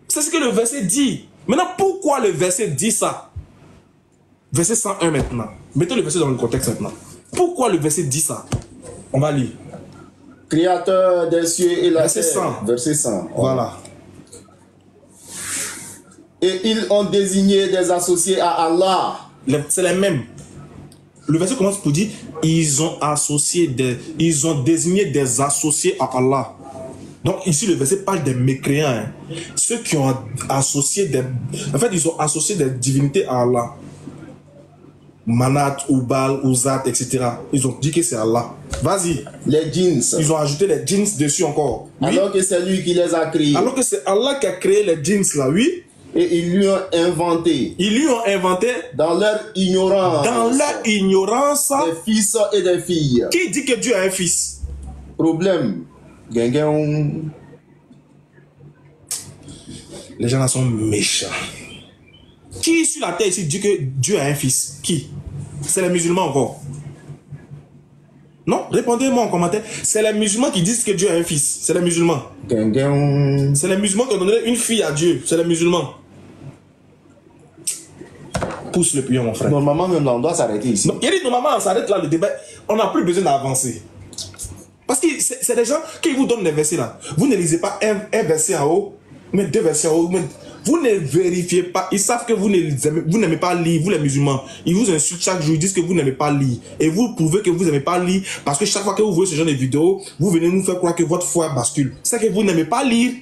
C'est ce que le verset dit. Maintenant, pourquoi le verset dit ça? Verset 101 maintenant. Mettons le verset dans le contexte maintenant. Pourquoi le verset dit ça? On va lire. Créateur des cieux et la verset terre. 100. Verset 100. Voilà. Et ils ont désigné des associés à Allah. C'est les mêmes. Le verset commence pour dire ils ont désigné des associés à Allah. Donc ici le verset parle des mécréants. Hein. Ceux qui ont associé ils ont associé des divinités à Allah. Manat, Ubal, Uzat, etc. Ils ont dit que c'est Allah. Vas-y. Les djinns. Ils ont ajouté les djinns dessus encore. Oui. Alors que c'est lui qui les a créés. Alors que c'est Allah qui a créé les djinns là, oui. Et ils lui ont inventé. Ils lui ont inventé. Dans leur ignorance. Dans leur ignorance. Des fils et des filles. Qui dit que Dieu a un fils? Problème. Les gens là sont méchants. Qui sur la terre ici dit que Dieu a un fils? Qui? C'est les musulmans encore. Non? Répondez-moi en commentaire. C'est les musulmans qui disent que Dieu a un fils. C'est les musulmans. C'est les musulmans qui ont donné une fille à Dieu. C'est les musulmans. Pousse le pion, mon frère. Normalement, même là, on doit s'arrêter ici. Il dit normalement, on s'arrête là, le débat. On n'a plus besoin d'avancer. Parce que c'est des gens qui vous donnent des versets là. Vous ne lisez pas un verset en haut, mais deux versets en haut. Mais vous ne vérifiez pas. Ils savent que vous n'aimez pas lire, vous les musulmans. Ils vous insultent chaque jour, ils disent que vous n'aimez pas lire. Et vous prouvez que vous n'aimez pas lire parce que chaque fois que vous voyez ce genre de vidéos, vous venez nous faire croire que votre foi bascule. C'est que vous n'aimez pas lire.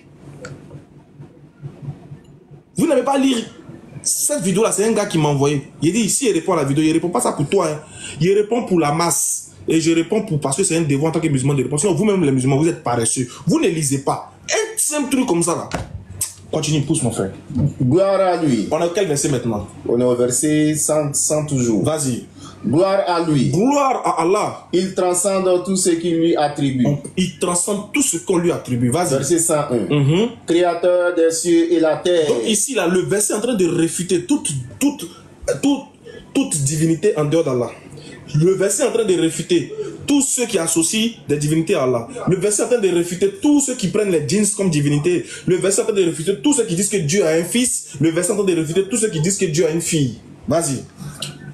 Vous n'aimez pas lire. Cette vidéo là, c'est un gars qui m'a envoyé. Il dit ici, il répond à la vidéo. Il répond pas ça pour toi. Hein. Il répond pour la masse. Et je réponds parce que c'est un devoir en tant que musulman de répondre. Sinon, vous-même les musulmans, vous êtes paresseux. Vous ne lisez pas. Un simple truc comme ça là. Continue, pousse mon frère. Gloire à lui. On est au quel verset maintenant? On est au verset 100 toujours. Vas-y. Gloire à lui. Gloire à Allah. Il transcende tout ce qu'il lui attribue. Il transcende tout ce qu'on lui attribue. Vas-y. Verset 101. Créateur des cieux et la terre. Donc ici, là, le verset est en train de réfuter toute divinité en dehors d'Allah. Le verset est en train de réfuter tous ceux qui associent des divinités à Allah. Le verset est en train de réfuter tous ceux qui prennent les djinns comme divinité. Le verset est en train de réfuter tous ceux qui disent que Dieu a un fils. Le verset est en train de réfuter tous ceux qui disent que Dieu a une fille. Vas-y.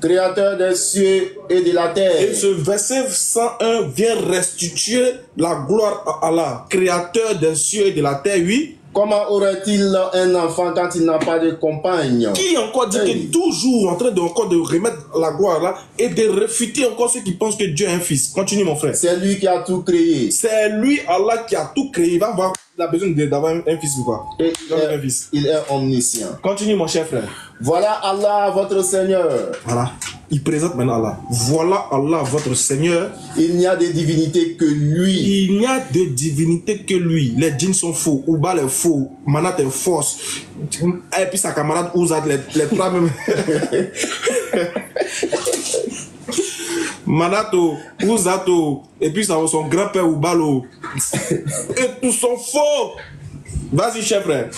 Créateur des cieux et de la terre. Et ce verset 101 vient restituer la gloire à Allah, créateur des cieux et de la terre, oui. Comment aurait-il un enfant quand il n'a pas de compagne? Qui encore dit que toujours en train de remettre la gloire là et de réfuter encore ceux qui pensent que Dieu a un fils. Continue mon frère. C'est lui qui a tout créé. C'est lui, Allah, qui a tout créé. Il va voir, il a besoin d'avoir un fils ou quoi? Et il est omniscient. Continue mon cher frère. Voilà Allah votre Seigneur. Voilà. Il présente maintenant Allah. Voilà Allah, votre Seigneur. Il n'y a de divinité que lui. Il n'y a de divinité que lui. Les djinns sont faux. Oubal est faux. Manat est fausse. Et puis sa camarade Ouzad, les trois même. Manato, Ouzato, et puis son grand-père Oubalo. Et tous sont faux. Vas-y, chef frère.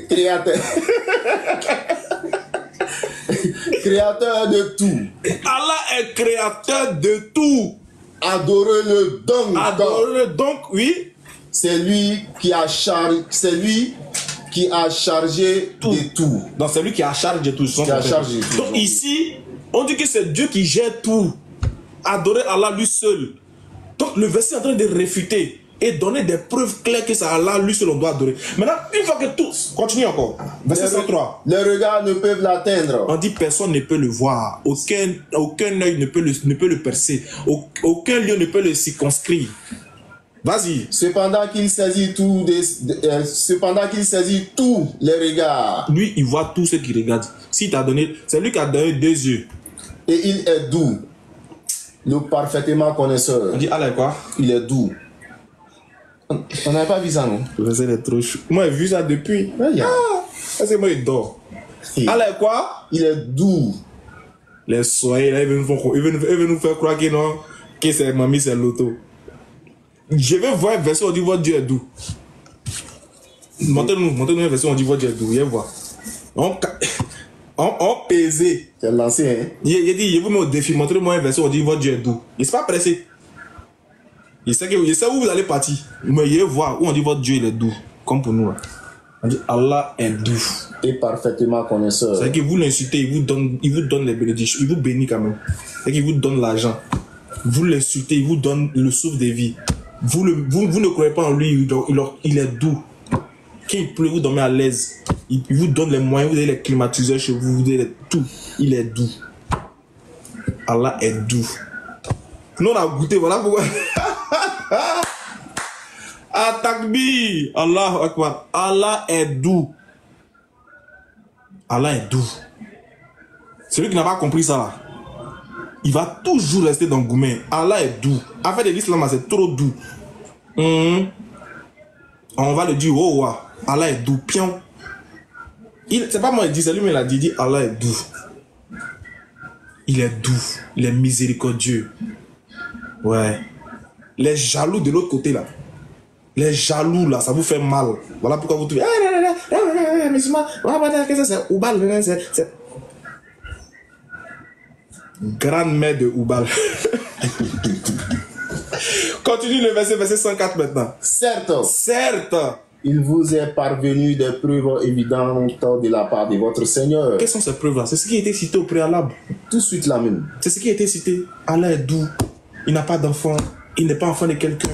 Créateur. Créateur de tout. Allah est créateur de tout. Adorez-le donc. Adorez-le donc, oui. C'est lui qui a chargé de tout. Donc c'est lui qui a charge de tout. Qui a charge de tout. Donc ici, on dit que c'est Dieu qui gère tout. Adorer Allah lui seul. Donc le verset est en train de réfuter et donner des preuves claires que c'est Allah lui seul on doit adorer. Maintenant, une fois que tout... Continue encore. Verset 103. Les regards ne peuvent l'atteindre. On dit personne ne peut le voir. Aucun œil ne peut le percer. Aucun lieu ne peut le circonscrire. Vas-y. Cependant qu'il saisit tous les regards. Lui, il voit tout ce qu'il regarde. S'il t'a donné... C'est lui qui a donné 2 yeux. Et il est doux. Le parfaitement connaisseur. On dit Allah quoi? Il est doux. On n'avait pas vu ça, non? Le verset est trop chou. Moi, j'ai vu ça depuis. Ça c'est moi, il dort. Allah quoi? Il est doux. Les soyez là, ils veulent nous faire croire que non, que c'est mamie, c'est l'auto. Je vais voir un verset, on dit votre Dieu est doux. Montez-nous un verset, on dit votre Dieu est doux. Viens voir. On pesé. C'est lancé, hein? Il dit, je vous mets au défi, montrez-moi un verset, on dit votre Dieu est doux. Il n'est pas pressé. Il sait où vous allez partir. Mais il voir où on dit votre Dieu il est doux. Comme pour nous. Là. On dit Allah est doux. Et parfaitement connaisseur. C'est que vous l'insultez, il vous donne les bénédictions. Il vous bénit quand même. C'est qu'il vous donne l'argent. Vous l'insultez, il vous donne le souffle de vie. Vous ne croyez pas en lui, il est doux. Quand il pleut, vous dormez à l'aise. Il vous donne les moyens, vous avez les climatiseurs chez vous, vous avez tout. Il est doux. Allah est doux. Nous on a goûté, voilà pourquoi. Takbir. Allahu Akbar. Allah est doux. Allah est doux. Celui qui n'a pas compris ça là, il va toujours rester dans Goumé. Allah est doux. En fait, l'islam c'est trop doux. On va le dire, oh, wow. Allah est doux. Pion. C'est pas moi qui dis, c'est lui qui l'a dit. Il dit Allah est doux. Il est doux. Il est miséricordieux. Ouais. Les jaloux de l'autre côté là. Les jaloux là, ça vous fait mal. Voilà pourquoi vous trouvez. C'est grande mère de Oubal. Continue le verset 104 maintenant. Certes. Il vous est parvenu des preuves évidentes de la part de votre Seigneur. Quelles sont ces preuves-là? C'est ce qui a été cité au préalable. Tout de suite la même. C'est ce qui a été cité. Allah est doux. Il n'a pas d'enfant. Il n'est pas enfant de quelqu'un.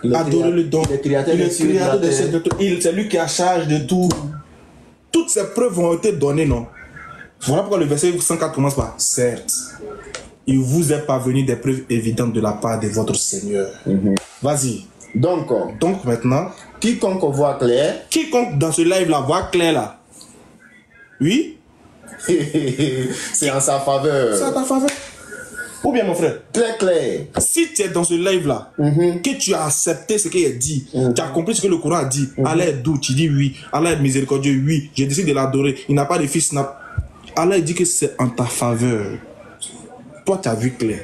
Adorez-le donc. Il est créateur de cieux et de la terre. C'est lui qui a charge de tout. Toutes ces preuves ont été données, non? Voilà pourquoi le verset 104 commence par certes. Il vous est parvenu des preuves évidentes de la part de votre Seigneur. Vas-y. Donc maintenant, quiconque voit clair. Quiconque dans ce live là voit clair là. Oui. C'est en sa faveur. C'est en ta faveur. Ou bien mon frère. Clair. Si tu es dans ce live là, que tu as accepté ce qu'il a dit, tu as compris ce que le Coran a dit, Allah est doux, tu dis oui, Allah est miséricordieux, oui, j'ai décidé de l'adorer, il n'a pas de fils, Allah dit que c'est en ta faveur. Toi tu as vu clair.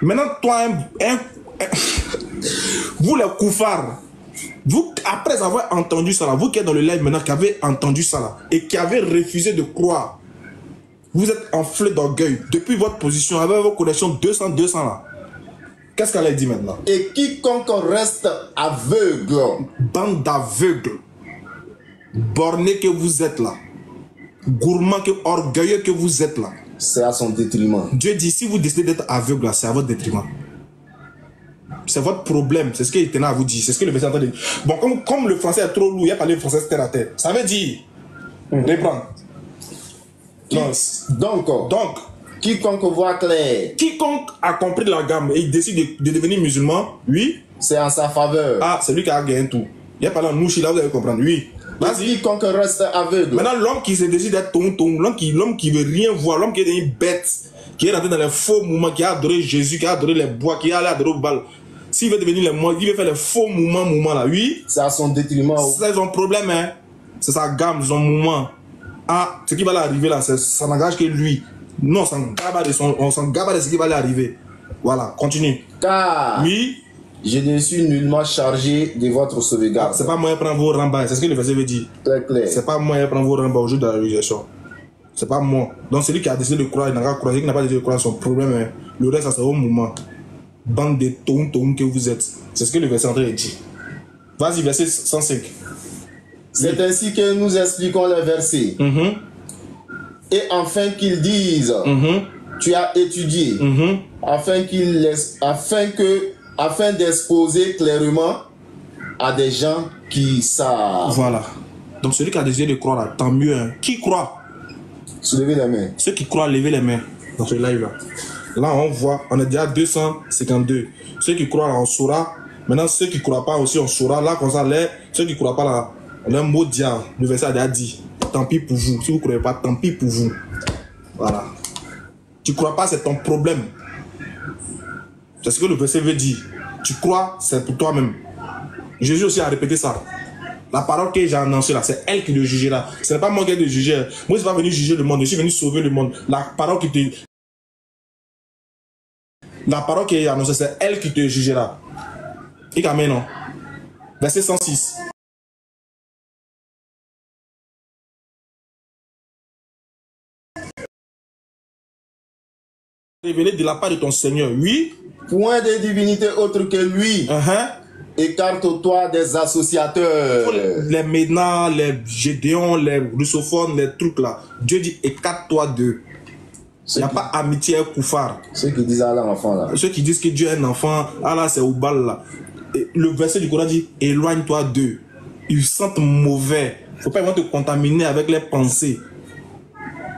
Maintenant toi, vous les koufars, vous après avoir entendu ça là, vous qui êtes dans le live maintenant, qui avez entendu ça là, et qui avez refusé de croire, vous êtes enflé d'orgueil depuis votre position avec vos connexions 200 là. Qu'est-ce qu'elle a dit maintenant? Et quiconque reste aveugle. Bande d'aveugles. Borné que vous êtes là. Gourmand, orgueilleux que vous êtes là. C'est à son détriment. Dieu dit, si vous décidez d'être aveugle là, c'est à votre détriment. C'est votre problème. C'est ce qu'il était là à vous dire. C'est ce que le verset est en train de dire. Bon, comme le français est trop lourd, il y a parlé le français terre à terre. Ça veut dire, reprendre. Donc, quiconque voit clair. Quiconque a compris la gamme et il décide de devenir musulman, oui. C'est en sa faveur. Ah, c'est lui qui a gagné tout. Il y a parlé en Nouchi, là, vous allez comprendre. Oui. quiconque reste aveugle. Maintenant, l'homme qui se décide d'être tonton, l'homme qui veut rien voir, l'homme qui est une bête, qui est rentré dans les faux mouvements, qui a adoré Jésus, qui a adoré les bois, qui a allé adorer au bal. S'il veut devenir les mois, il veut faire les faux mouvements là, oui. C'est à son détriment. C'est son problème, hein. C'est sa gamme, son mouvement. Ah, ce qui va l'arriver là, ça n'engage que lui. Non, on s'en gabe de ce qui va lui arriver. Voilà, continue. Car oui. Je ne suis nullement chargé de votre sauvegarde. C'est pas moi qui prends vos rembats, c'est ce que le verset veut dire. Très clair. C'est pas moi qui prends vos rembats au jour de la résurrection. C'est pas moi. Donc celui qui a décidé de croire, il n'a pas croire, celui qui n'a pas décidé de croire, son problème, hein. Le reste, ça c'est au moment. Bande de tontons que vous êtes. C'est ce que le verset est en train de dire. Vas-y, verset 105. C'est ainsi que nous expliquons le verset. Et enfin qu'ils disent, tu as étudié, afin d'exposer clairement à des gens qui savent. Voilà. Donc celui qui a décidé de croire, là, tant mieux. Hein. Qui croit? Soulevez les mains. Ceux qui croient, levez les mains dans ce live là. Là on voit, on est déjà à 252. Ceux qui croient, là, on saura. Maintenant ceux qui ne croient pas aussi, on saura. Là comme ça, ceux qui ne croient pas là, le mot diable, le verset a déjà dit, tant pis pour vous. Si vous ne croyez pas, tant pis pour vous. Voilà. Tu ne crois pas, c'est ton problème. C'est ce que le verset veut dire. Tu crois, c'est pour toi-même. Jésus aussi a répété ça. La parole que j'ai annoncée là, c'est elle qui le jugera. Ce n'est pas moi qui ai de juger. Moi, je ne suis pas venu juger le monde, je suis venu sauver le monde. La parole qui est annoncée, c'est elle qui te jugera. Et amen, non. Verset 106. Révélé de la part de ton Seigneur, oui. Point de divinité autre que lui. Écarte-toi des associateurs. Les Ménats, les Gédéons, les russophones, les trucs là. Dieu dit écarte-toi d'eux. Il n'y a pas amitié avec Koufar. Ceux qui disent Allah enfant là. Ceux qui disent que Dieu est un enfant, Allah c'est au bal là. Et le verset du Coran dit éloigne-toi d'eux. Ils sentent mauvais. Il ne faut pas te contaminer avec les pensées.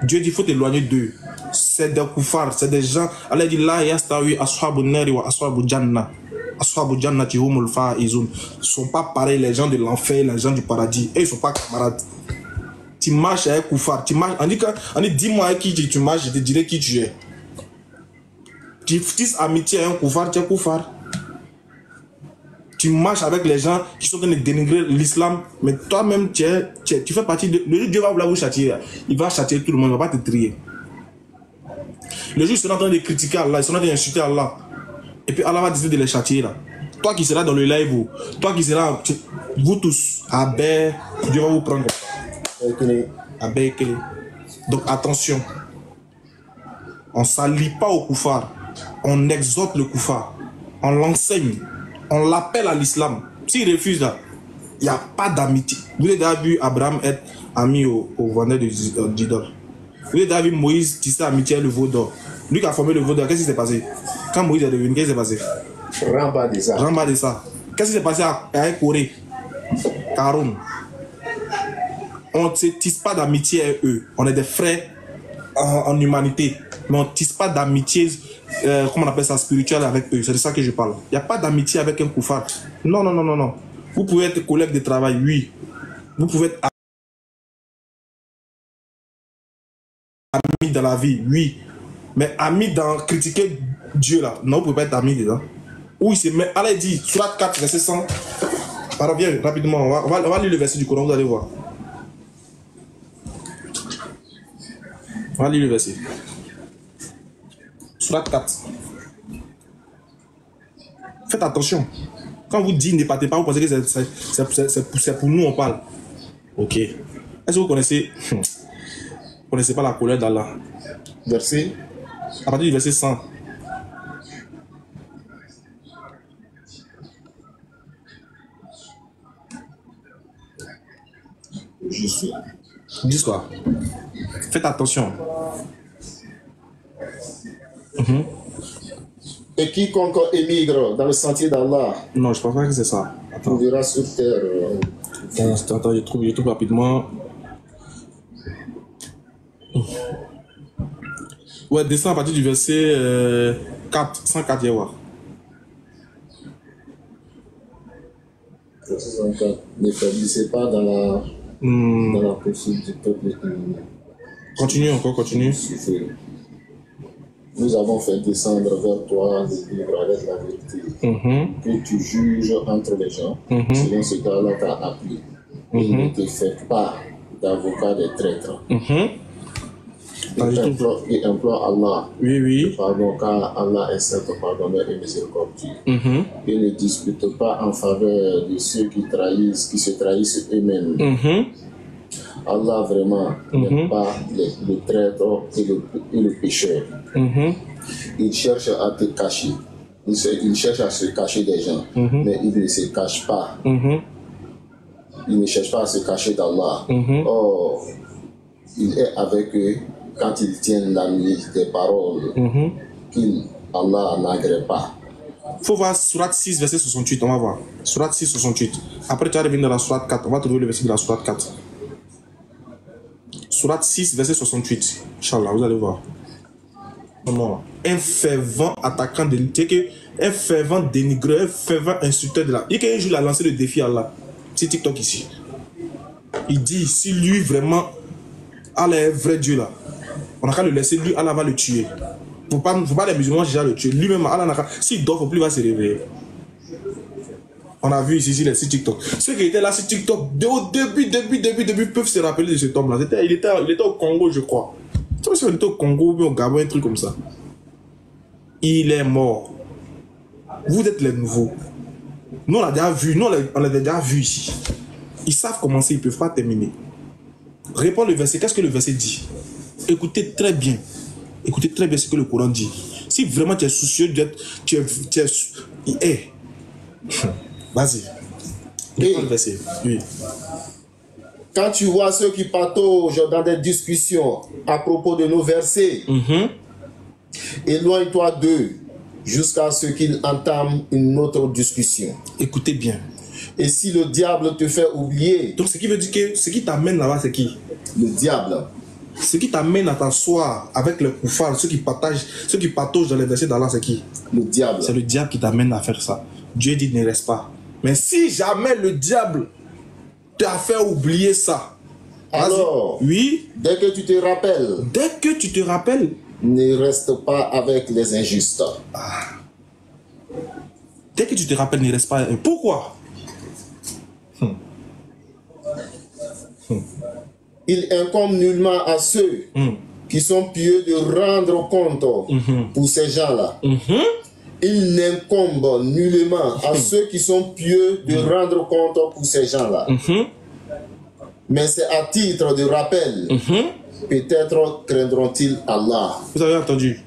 Dieu dit il faut t'éloigner d'eux. C'est des koufars, c'est des gens. Allah dit la yastawi ashabun nari wa ashabul jannah. Ashabul jannati humul faizun. Ils ne sont pas pareils les gens de l'enfer, les gens du paradis. Et ils ne sont pas camarades. Tu marches avec koufar, tu marches. On dit dis-moi avec qui tu marches, je te dirai qui tu es. Tu tisses amitié avec un koufar, tu es koufar. Tu marches avec les gens qui sont en train de dénigrer l'islam, mais toi-même tu fais partie de. Le jour Dieu va vouloir vous châtier, il va châtier tout le monde, il ne va pas te trier. Le jour ils seront en train de critiquer Allah, ils seront en train d'insulter Allah. Et puis Allah va décider de les châtier là. Toi qui seras dans le live, toi qui seras. Vous tous, Abé, Dieu va vous prendre. Abé, donc attention. On ne s'allie pas au koufar. On exhorte le koufar. On l'enseigne. On l'appelle à l'islam. S'il refuse là, il n'y a pas d'amitié. Vous avez déjà vu Abraham être ami au vendeur d'idoles. Vous avez déjà vu Moïse tisser amitié avec le veau d'or. Lui qui a formé le veau d'or, qu'est-ce qui s'est passé? Quand Moïse est devenu, qu'est-ce qui s'est passé? Ramba de ça. Ramba de ça. Qu'est-ce qui s'est passé avec Corée? Caron. On ne tisse pas d'amitié avec eux. On est des frères en humanité. Mais on ne tisse pas d'amitié, comment on appelle ça, spirituelle avec eux. C'est de ça que je parle. Il n'y a pas d'amitié avec un koufar. Non, non, non, non, non. Vous pouvez être collègue de travail, oui. Vous pouvez être ami dans la vie, oui. Mais ami dans critiquer Dieu, là, non, vous ne pouvez pas être ami dedans. Oui, c'est. Mais Allah dit, Surat 4, verset 100. Alors, viens rapidement, on va lire le verset du Coran, vous allez voir. On va lire le verset. Surat 4. Faites attention. Quand vous dites ne partez pas, vous pensez que c'est pour nous on parle. Ok. Est-ce que vous connaissez pas la colère d'Allah? Verset. À partir du verset 100. Je suis. Dis quoi? Faites attention. Et quiconque émigre dans le sentier d'Allah. Non, je pense pas que c'est ça. Attends. Trouvera sur terre. Attends, je trouve rapidement. Ouais, descends à partir du verset 4, 104, viens voir. Verset 104. Ne faiblissez pas dans la dans la poursuite du peuple ennemi. Continue encore, continue. Nous avons fait descendre vers toi le livre avec la vérité, que tu juges entre les gens, selon ce qu'Allah t'a appris. Et ne te fais pas d'avocat des traîtres. Et implore Allah, pardon, car Allah est certes pardonneur et miséricordieux. Et ne dispute pas en faveur de ceux qui se trahissent eux-mêmes. Allah vraiment n'aime pas le traître et le pécheur. Il cherche à te cacher. Il cherche à se cacher des gens, mais il ne se cache pas. Il ne cherche pas à se cacher d'Allah. Or, il est avec eux quand ils tiennent la nuit des paroles qu'Allah n'agrée pas. Il faut voir Surat 6, verset 68, on va voir. Surat 6, 68. Après, tu vas revenir dans la Surat 4. On va trouver le verset de la Surat 4. Surat 6, verset 68. Inch'Allah, vous allez voir. Non. Un fervent attaquant de l'Église, un fervent dénigreur, un fervent insulteur de la. Il y a qu'un jour, il a lancé le défi à Allah. C'est TikTok ici. Il dit, si lui vraiment, Allah est vrai Dieu là, on n'a qu'à le laisser, lui, Allah va le tuer. Faut pas les musulmans déjà le tuer. Lui-même, Allah n'a qu'à. S'il dort, faut plus, il va se réveiller. On a vu ici les sites TikTok. Ceux qui étaient là sur TikTok, au début, peuvent se rappeler de cet homme-là. Il était au Congo, je crois. Tu sais si on était au Congo ou au Gabon, un truc comme ça. Il est mort. Vous êtes les nouveaux. Nous, on l'a déjà vu. Nous, on l'a déjà vu ici. Ils savent commencer, ils ne peuvent pas terminer. Réponds le verset. Qu'est-ce que le verset dit? Écoutez très bien. Écoutez très bien ce que le Coran dit. Si vraiment tu es soucieux d'être... Vas-y. Réponds le verset. Oui. Quand tu vois ceux qui pataugent dans des discussions à propos de nos versets, éloigne-toi d'eux jusqu'à ce qu'ils entament une autre discussion. Écoutez bien. Et si le diable te fait oublier... Donc ce qui veut dire que ce qui t'amène là-bas, c'est qui? Le diable. Ce qui t'amène à t'asseoir avec les koufars, ceux qui pataugent dans les versets d'Allah, c'est qui? Le diable. C'est le diable qui t'amène à faire ça. Dieu dit ne reste pas. Mais si jamais le diable t'a fait oublier ça, alors, oui, dès que tu te rappelles, ne reste pas avec les injustes. Dès que tu te rappelles, ne reste pas. Pourquoi? Il incombe nullement à ceux qui sont pieux de rendre compte pour ces gens-là. Il n'incombe nullement à ceux qui sont pieux de rendre compte pour ces gens-là. Mais c'est à titre de rappel. Peut-être craindront-ils Allah. Vous avez entendu?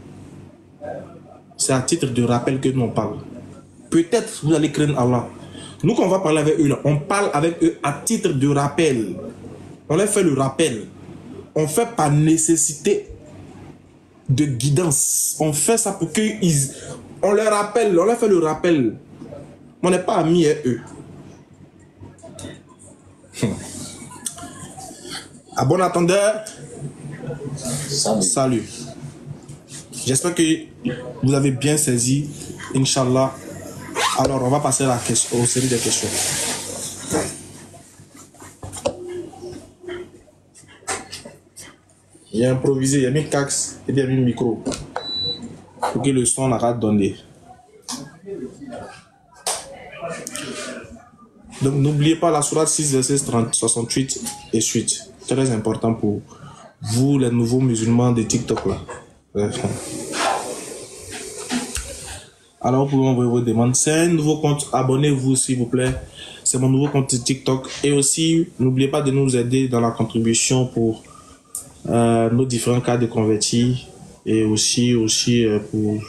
C'est à titre de rappel que nous on parle. Peut-être vous allez craindre Allah. Nous, quand on va parler avec eux, là, on parle avec eux à titre de rappel. On leur fait le rappel. On fait par nécessité de guidance. On fait ça pour qu'ils... On leur rappelle, on leur fait le rappel. On n'est pas amis avec eux. À bon entendeur, salut. J'espère que vous avez bien saisi, Inch'Allah. Alors, on va passer à aux séries de questions. Il a improvisé, il a mis cax et il a mis micro. Pour que le son n'a pas donné. Donc, n'oubliez pas la sourate 6, verset 68 et suite. Très important pour vous, les nouveaux musulmans de TikTok là. Alors, vous pouvez m'envoyer vos demandes. C'est un nouveau compte. Abonnez-vous, s'il vous plaît. C'est mon nouveau compte TikTok. Et aussi, n'oubliez pas de nous aider dans la contribution pour nos différents cas de convertis. Et aussi pour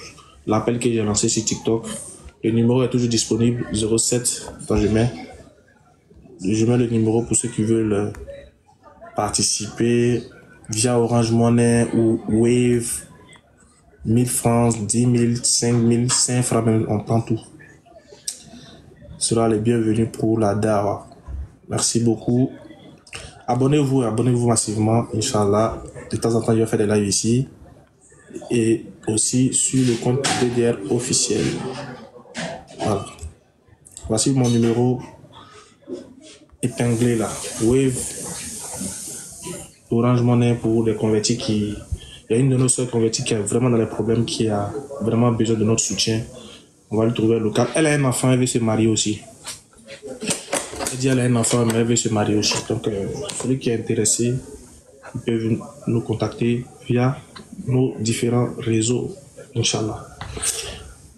l'appel que j'ai lancé sur TikTok. Le numéro est toujours disponible. 07. Attends, je mets le numéro pour ceux qui veulent participer via Orange Money ou Wave. 1000 francs, 10 000, 5 000, 5 francs, même, on prend tout. Sera les bienvenus pour la dawa. Merci beaucoup. Abonnez-vous massivement, Inch'Allah. De temps en temps, je vais faire des lives ici. Et aussi sur le compte DDR officiel. Voilà. Voici mon numéro épinglé là. Wave Orange Money pour les convertis qui... Il y a une de nos soeurs converties qui est vraiment dans les problèmes, qui a vraiment besoin de notre soutien. On va lui trouver un local. Elle a un enfant, elle veut se marier aussi. Elle dit elle a un enfant, mais elle veut se marier aussi. Donc, celui qui est intéressé, il peut nous contacter via nos différents réseaux, Inch'Allah.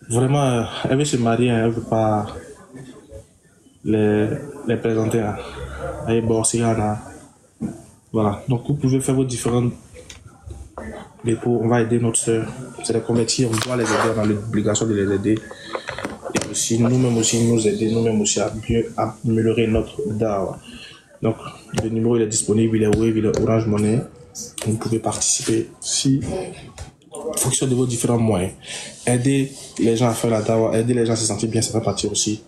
Vraiment, elle veut se marier, elle ne veut pas les présenter. Elle est bossée, voilà. Donc, vous pouvez faire vos différents dépôts. On va aider notre soeur. C'est les convertis, on doit les aider, on a l'obligation de les aider. Et aussi, nous-mêmes aussi, nous aider, nous-mêmes aussi à mieux améliorer notre dawa. Donc, le numéro il est disponible, il est Wave, il est Orange Money. Vous pouvez participer si fonction de vos différents moyens. Aider les gens à faire la dawa, aider les gens à se sentir bien, ça fait partie aussi